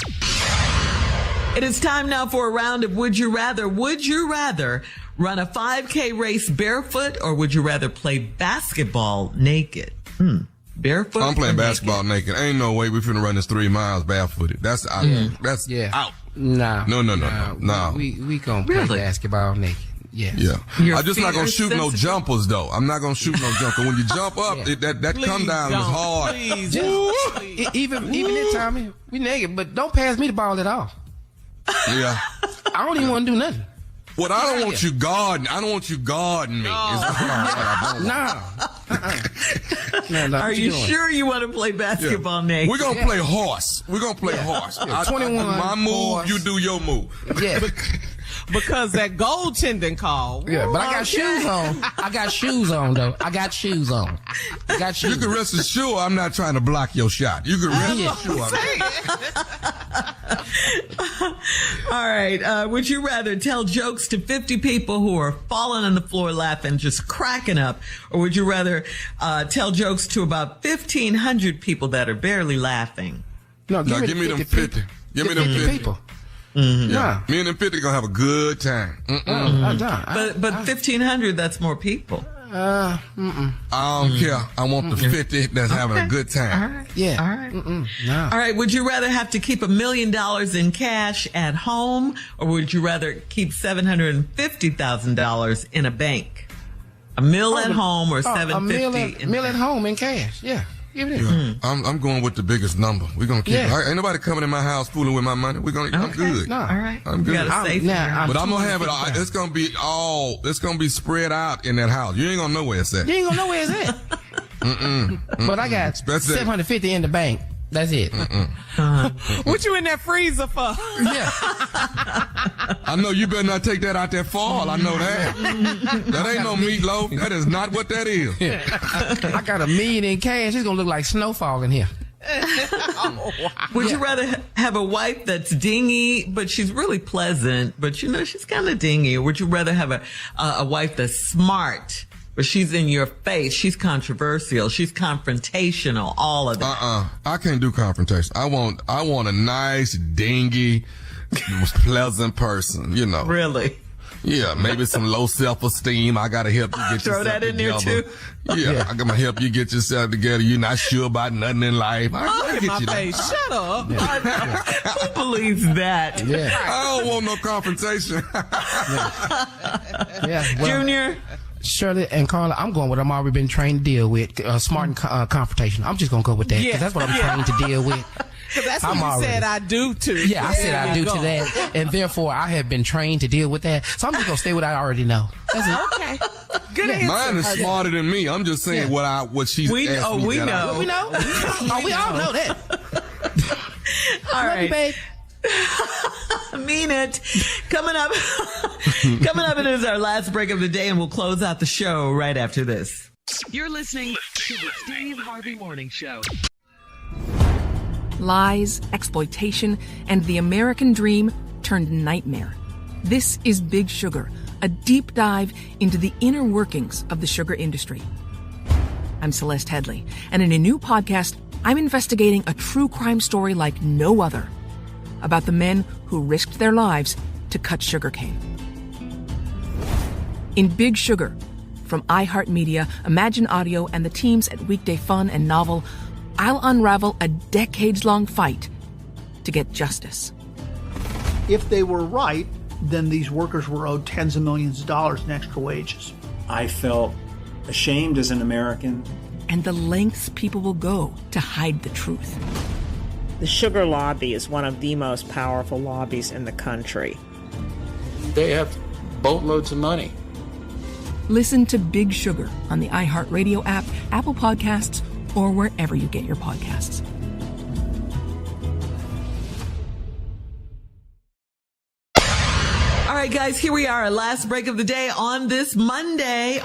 It is time now for a round of Would You Rather. Would you rather run a 5K race barefoot, or would you rather play basketball naked? Barefoot? I'm playing basketball naked. Ain't no way we finna run this 3 miles barefooted. That's out. That's out. Nah. No. We gonna play basketball naked. Yes. Yeah. I'm just not gonna shoot no jumpers though. I'm not gonna shoot no jumper. When you jump up, that come down is hard. Please. Even this time, we naked, but don't pass me the ball at all. Yeah. I don't even want to do nothing. What I don't want you guarding. I don't want you guarding me. No. Are you sure you want to play basketball naked? We're gonna play horse. We're gonna play horse. 21. My move, horse. you do your move. Yeah. Because that goaltending call. Yeah, but I got shoes on. I got shoes on, though. I got shoes on. You can rest assured I'm not trying to block your shot. You can rest assured. All right. Would you rather tell jokes to 50 people who are falling on the floor laughing, just cracking up, or would you rather tell jokes to about 1,500 people that are barely laughing? No, give me them 50. Give me them 50 people. Yeah. Me and them 50 gonna have a good time. But 1,500, that's more people. I don't care. I want the 50 that's having a good time. All right. Yeah. All right. No. All right. Would you rather have to keep $1 million in cash at home, or would you rather keep $750,000 in a bank? $1 million at home or $750,000 $1 million at home in cash. Yeah. Give it in. I'm going with the biggest number. We're gonna keep it. Ain't nobody coming in my house fooling with my money. I'm good. No. All right. I'm good. But I'm gonna have it all. It's gonna be spread out in that house. You ain't gonna know where it's at. You ain't gonna know where it's at. But I got $750 in the bank. That's it. What you in that freezer for? Yeah. I know you better not take that out there fall. I know that. That ain't no meatloaf. That is not what that is. Yeah. I got $1 million in cash. It's gonna look like snowfall in here. Would you rather have a wife that's dingy, but she's really pleasant, but she's kind of dingy? Or would you rather have a wife that's smart, but she's in your face, she's controversial, she's confrontational, all of that? I can't do confrontation. I want a nice, dingy, pleasant person, Really? Yeah, maybe some low self-esteem. I gotta help you get Throw yourself that in together. there too. Yeah, I'm gonna help you get yourself together. You're not sure about nothing in life. I Look at my face. Shut up. Who believes that? Yeah. I don't want no confrontation. Well, Junior? Shirley and Carla, I'm going with what I'm already been trained to deal with. Smart and confrontation. I'm just going to go with that because that's what I'm trained to deal with. Because that's what you said I do to. Yeah, I said I do to that. And therefore, I have been trained to deal with that. So I'm just going to stay with what I already know. That's it. Okay. Good answer. Mine is smarter than me. I'm just saying what she's asking me. We know. We know. We all know that. All right. Love you, babe. Mean it. Coming up, it is our last break of the day, and we'll close out the show right after this. You're listening to the Steve Harvey Morning Show. Lies, exploitation, and the American dream turned nightmare. This is Big Sugar, a deep dive into the inner workings of the sugar industry. I'm Celeste Headley, and in a new podcast, I'm investigating a true crime story like no other about the men who risked their lives to cut sugarcane. In Big Sugar, from iHeartMedia, Imagine Audio, and the teams at Weekday Fun and Novel, I'll unravel a decades-long fight to get justice. If they were right, then these workers were owed tens of millions of dollars in extra wages. I felt ashamed as an American. And the lengths people will go to hide the truth. The sugar lobby is one of the most powerful lobbies in the country. They have boatloads of money. Listen to Big Sugar on the iHeartRadio app, Apple Podcasts, or wherever you get your podcasts. All right, guys, here we are, our last break of the day on this Monday.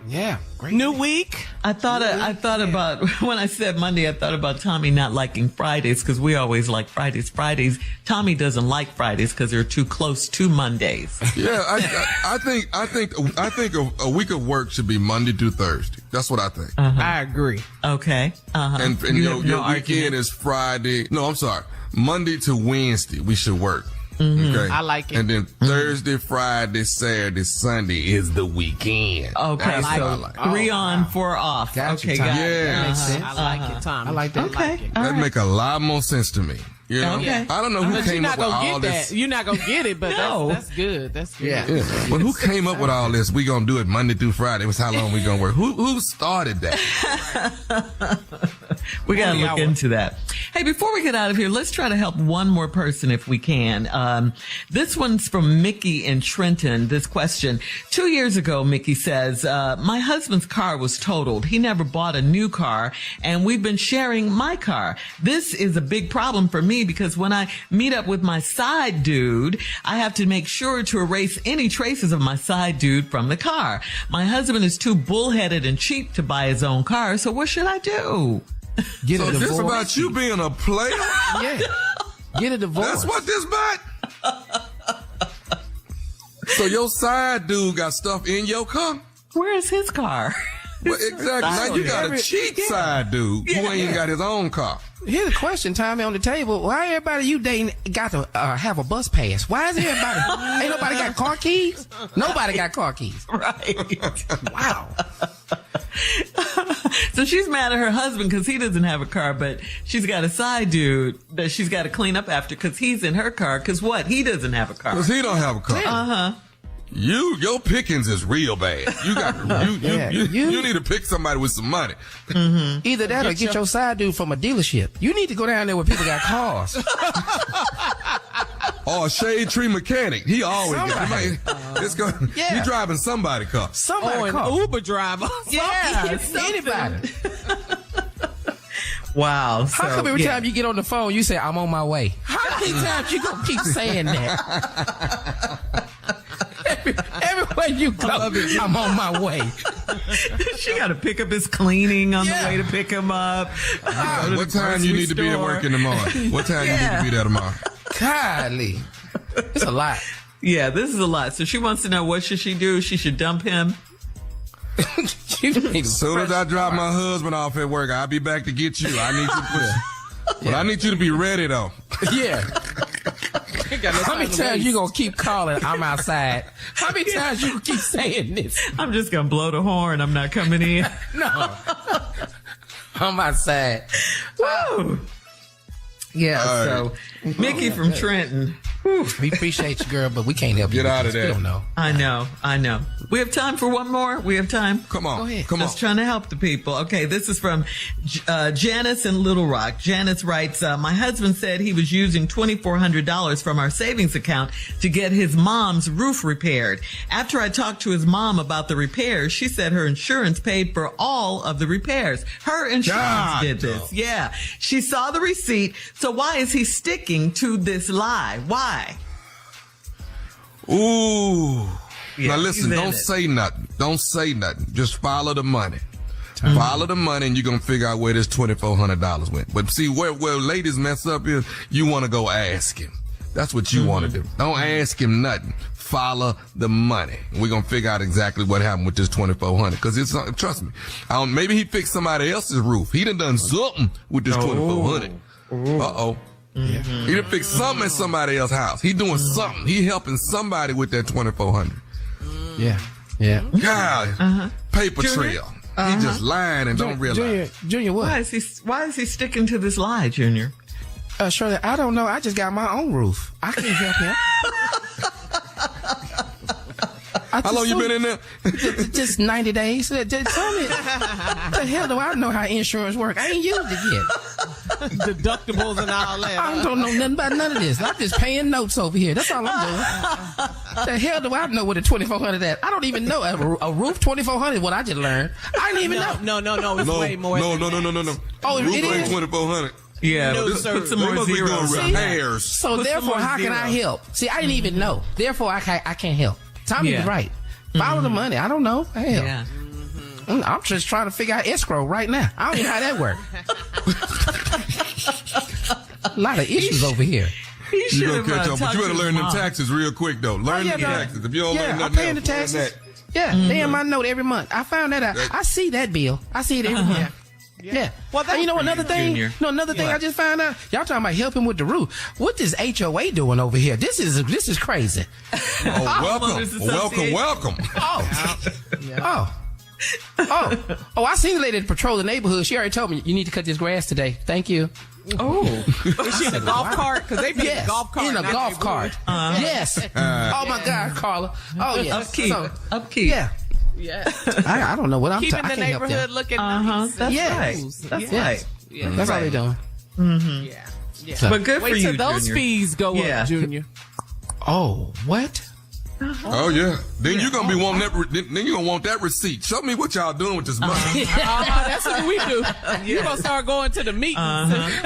Yeah, great. New week. I thought about, when I said Monday, I thought about Tommy not liking Fridays because we always like Fridays. Tommy doesn't like Fridays because they're too close to Mondays. Yeah, I think a week of work should be Monday through Thursday. That's what I think. I agree. Okay. And your weekend is Friday. No, I'm sorry. Monday to Wednesday, we should work. Mm-hmm. Okay. I like it. And then Thursday, Friday, Saturday, Sunday is the weekend. Okay, That's so what I like. 3 on, 4 off. Gotcha, Okay, Tom. got it. Yeah. Makes sense. I like it, Tom. I like that. Okay. That make a lot more sense to me. You know? Okay. I don't know who But came you're up not with gonna all get this. that. You're not gonna get it, but No. that's good. That's good. Yeah. But who came up with all this? We gonna do it Monday through Friday. It was how long we gonna work? Who started that? We got to look into that. Hey, before we get out of here, let's try to help one more person if we can. This one's from Mickey in Trenton. This question. 2 years ago, Mickey says, my husband's car was totaled. He never bought a new car, and we've been sharing my car. This is a big problem for me because when I meet up with my side dude, I have to make sure to erase any traces of my side dude from the car. My husband is too bullheaded and cheap to buy his own car, so what should I do? Get So a this divorce. about you being a player? Yeah. Get a divorce. That's what this about? So your side dude got stuff in your car? Where is his car? Well, exactly. Now you got a cheap side dude who ain't got his own car. Here's a question, Tommy, on the table. Why everybody you dating got to have a bus pass? Why is everybody? Ain't nobody got car keys? Nobody got car keys. Right. Wow. So she's mad at her husband because he doesn't have a car, but she's got a side dude that she's got to clean up after because he's in her car. Because what? He doesn't have a car. Because he don't have a car. Uh-huh. Your pickings is real bad. You got you need to pick somebody with some money. Mm-hmm. Either that or get your side dude from a dealership. You need to go down there where people got cars. Or a shade tree mechanic. He always Yeah. You driving somebody's car. Somebody an car. Uber driver. Yeah. Anybody. Wow. How come every time you get on the phone, you say, I'm on my way? How many times you gonna keep saying that? Everywhere you go, I'm on my way. She got to pick up his cleaning on the way to pick him up. What time you need to be at work in the morning? What time you need to be there tomorrow? Golly. It's a lot. Yeah, this is a lot. So she wants to know, what should she do? She should dump him. As soon as I drop my husband off at work, I'll be back to get you. I need you to But I need you to be ready, though. Yeah. How many times you gonna keep calling, I'm outside? How many times you gonna keep saying this? I'm just gonna blow the horn. I'm not coming in. No. I'm outside. Woo! Yeah, All so Mickey from Trenton. We appreciate you, girl, but we can't help you. Get out of there. We don't know. I know. We have time for one more? We have time? Come on. Go ahead. Come on. Just trying to help the people. Okay, this is from Janice in Little Rock. Janice writes, my husband said he was using $2,400 from our savings account to get his mom's roof repaired. After I talked to his mom about the repairs, she said her insurance paid for all of the repairs. Her insurance did this. Yeah. She saw the receipt. So why is he sticking to this lie? Why? Ooh. Yeah, now listen, don't say nothing. Don't say nothing. Just follow the money. Follow the money and you're going to figure out where this $2,400 went. But see, where ladies mess up is you want to go ask him. That's what you want to do. Don't ask him nothing. Follow the money. We're going to figure out exactly what happened with this $2,400. Because it's, trust me, maybe he fixed somebody else's roof. He done something with this $2,400. Uh-oh. Yeah. He done fixed something at somebody else's house. He doing something. He helping somebody with that $2,400. Yeah. Yeah. God, paper trail. He just lying and don't realize. Junior, what? Why is he sticking to this lie, Junior? Shirley, I don't know. I just got my own roof. I can't help him. How long you been in there? Just 90 days. Tell me, the hell do I know how insurance works? I ain't used it yet. Deductibles and all that. I don't know nothing about none of this. I'm just paying notes over here. That's all I'm doing. The hell do I know what a $2,400 is? I don't even know. A roof $2,400 is what I just learned. I didn't even know. No. It's way more. No. Oh, roof it ain't is? $2,400. Yeah, put some more zeros. Repairs. So therefore, how can I help? See, I didn't even know. Therefore, I can't help. Tommy was right. Follow the money. I don't know. Hell. Yeah. I'm just trying to figure out escrow right now. I don't even know how that works. A lot of issues over here. You gonna catch on, but you better learn them taxes real quick though. Learn the taxes. If you don't learn nothing I'm paying else, the taxes. that. Yeah, they in my note every month. I found that out. I see that bill. I see it every month. Yeah. Well, you know another thing? Junior. No, another thing I just found out. Y'all talking about helping with the roof. What is HOA doing over here? This is crazy. Welcome. Oh, I seen the lady that patrolled the neighborhood. She already told me you need to cut this grass today. Thank you. Oh, is she in a golf cart? Because they be in a golf cart. In a golf cart. Yes. Oh my God, Carla. Oh yeah. Upkeep. Yeah. Yeah. I don't know what I'm keeping the neighborhood looking nice. That's right. That's right. Yeah. That's all they're doing. Mm-hmm. Yeah. So, but good for you, Wait till those Junior. fees go up, Junior. Oh, what? Oh yeah. Then you're gonna be wanting that. Then you're gonna want that receipt. Show me what y'all doing with this money. That's what we do. You're gonna start going to the meetings.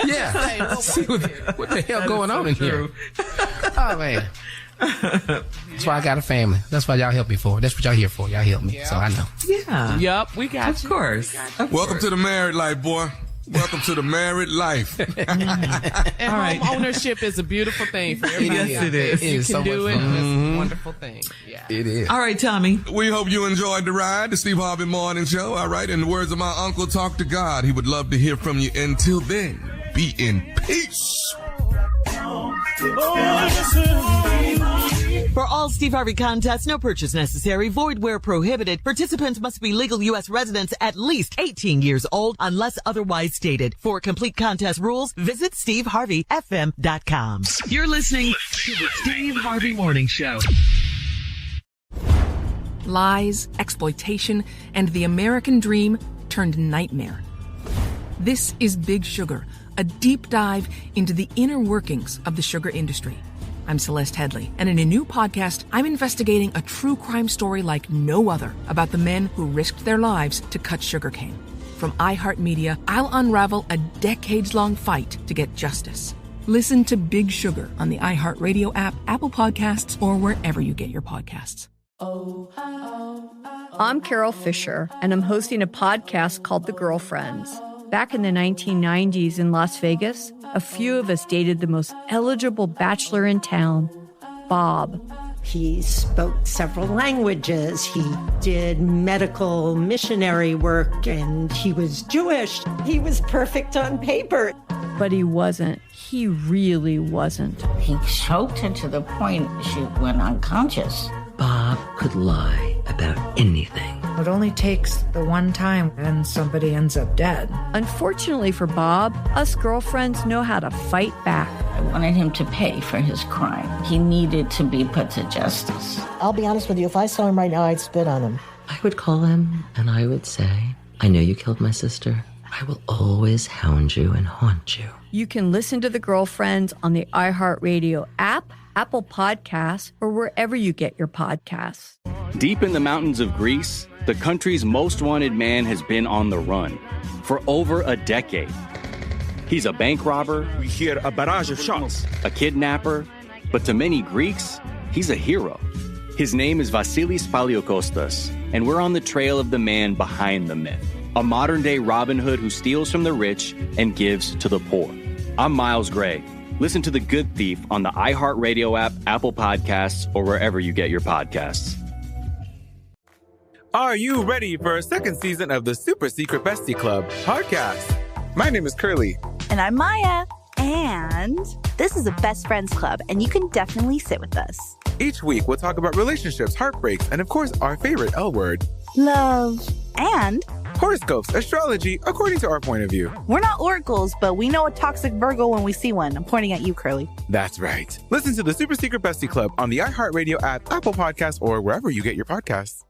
Yeah. See what the hell going on in here? Oh man. That's why I got a family. That's why y'all help me for. That's what y'all here for. Y'all help me. So I know. Yeah. Yup. We got Of course. Welcome to the married life, boy. Welcome to the married life. And home ownership is a beautiful thing for everybody. Yes, it is. You can so do it. much fun. It's a wonderful thing. Yeah. It is. All right, Tommy. We hope you enjoyed the ride, the Steve Harvey Morning Show. All right, in the words of my uncle, talk to God. He would love to hear from you. Until then, be in peace. For all Steve Harvey contests, no purchase necessary, void where prohibited. Participants must be legal U.S. residents at least 18 years old unless otherwise stated. For complete contest rules, visit SteveHarveyFM.com. You're listening to the Steve Harvey Morning Show. Lies, exploitation, and the American dream turned nightmare. This is Big Sugar, a deep dive into the inner workings of the sugar industry. I'm Celeste Headley, and in a new podcast, I'm investigating a true crime story like no other about the men who risked their lives to cut sugarcane. From iHeartMedia, I'll unravel a decades-long fight to get justice. Listen to Big Sugar on the iHeartRadio app, Apple Podcasts, or wherever you get your podcasts. I'm Carol Fisher, and I'm hosting a podcast called The Girlfriends. Back in the 1990s in Las Vegas, a few of us dated the most eligible bachelor in town, Bob. He spoke several languages. He did medical missionary work, and he was Jewish. He was perfect on paper. But he wasn't. he really wasn't. He choked her to the point she went unconscious. Bob could lie about anything. It only takes the one time and somebody ends up dead. Unfortunately for Bob, us girlfriends know how to fight back. I wanted him to pay for his crime. He needed to be put to justice. I'll be honest with you, if I saw him right now, I'd spit on him. I would call him and I would say, I know you killed my sister. I will always hound you and haunt you. You can listen to The Girlfriends on the iHeartRadio app, Apple Podcasts, or wherever you get your podcasts. Deep in the mountains of Greece, the country's most wanted man has been on the run for over a decade. He's a bank robber. We hear a barrage of shots. A kidnapper. But to many Greeks, he's a hero. His name is Vasilis Paliokostas, and we're on the trail of the man behind the myth. A modern-day Robin Hood who steals from the rich and gives to the poor. I'm Miles Gray. Listen to The Good Thief on the iHeartRadio app, Apple Podcasts, or wherever you get your podcasts. Are you ready for a second season of the Super Secret Bestie Club podcast? My name is Curly. And I'm Maya. And this is a best friends club, and you can definitely sit with us. Each week, we'll talk about relationships, heartbreaks, and of course, our favorite L word. Love. And horoscopes, astrology, according to our point of view. We're not oracles, but we know a toxic Virgo when we see one. I'm pointing at you, Curly. That's right. Listen to the Super Secret Bestie Club on the iHeartRadio app, Apple Podcasts, or wherever you get your podcasts.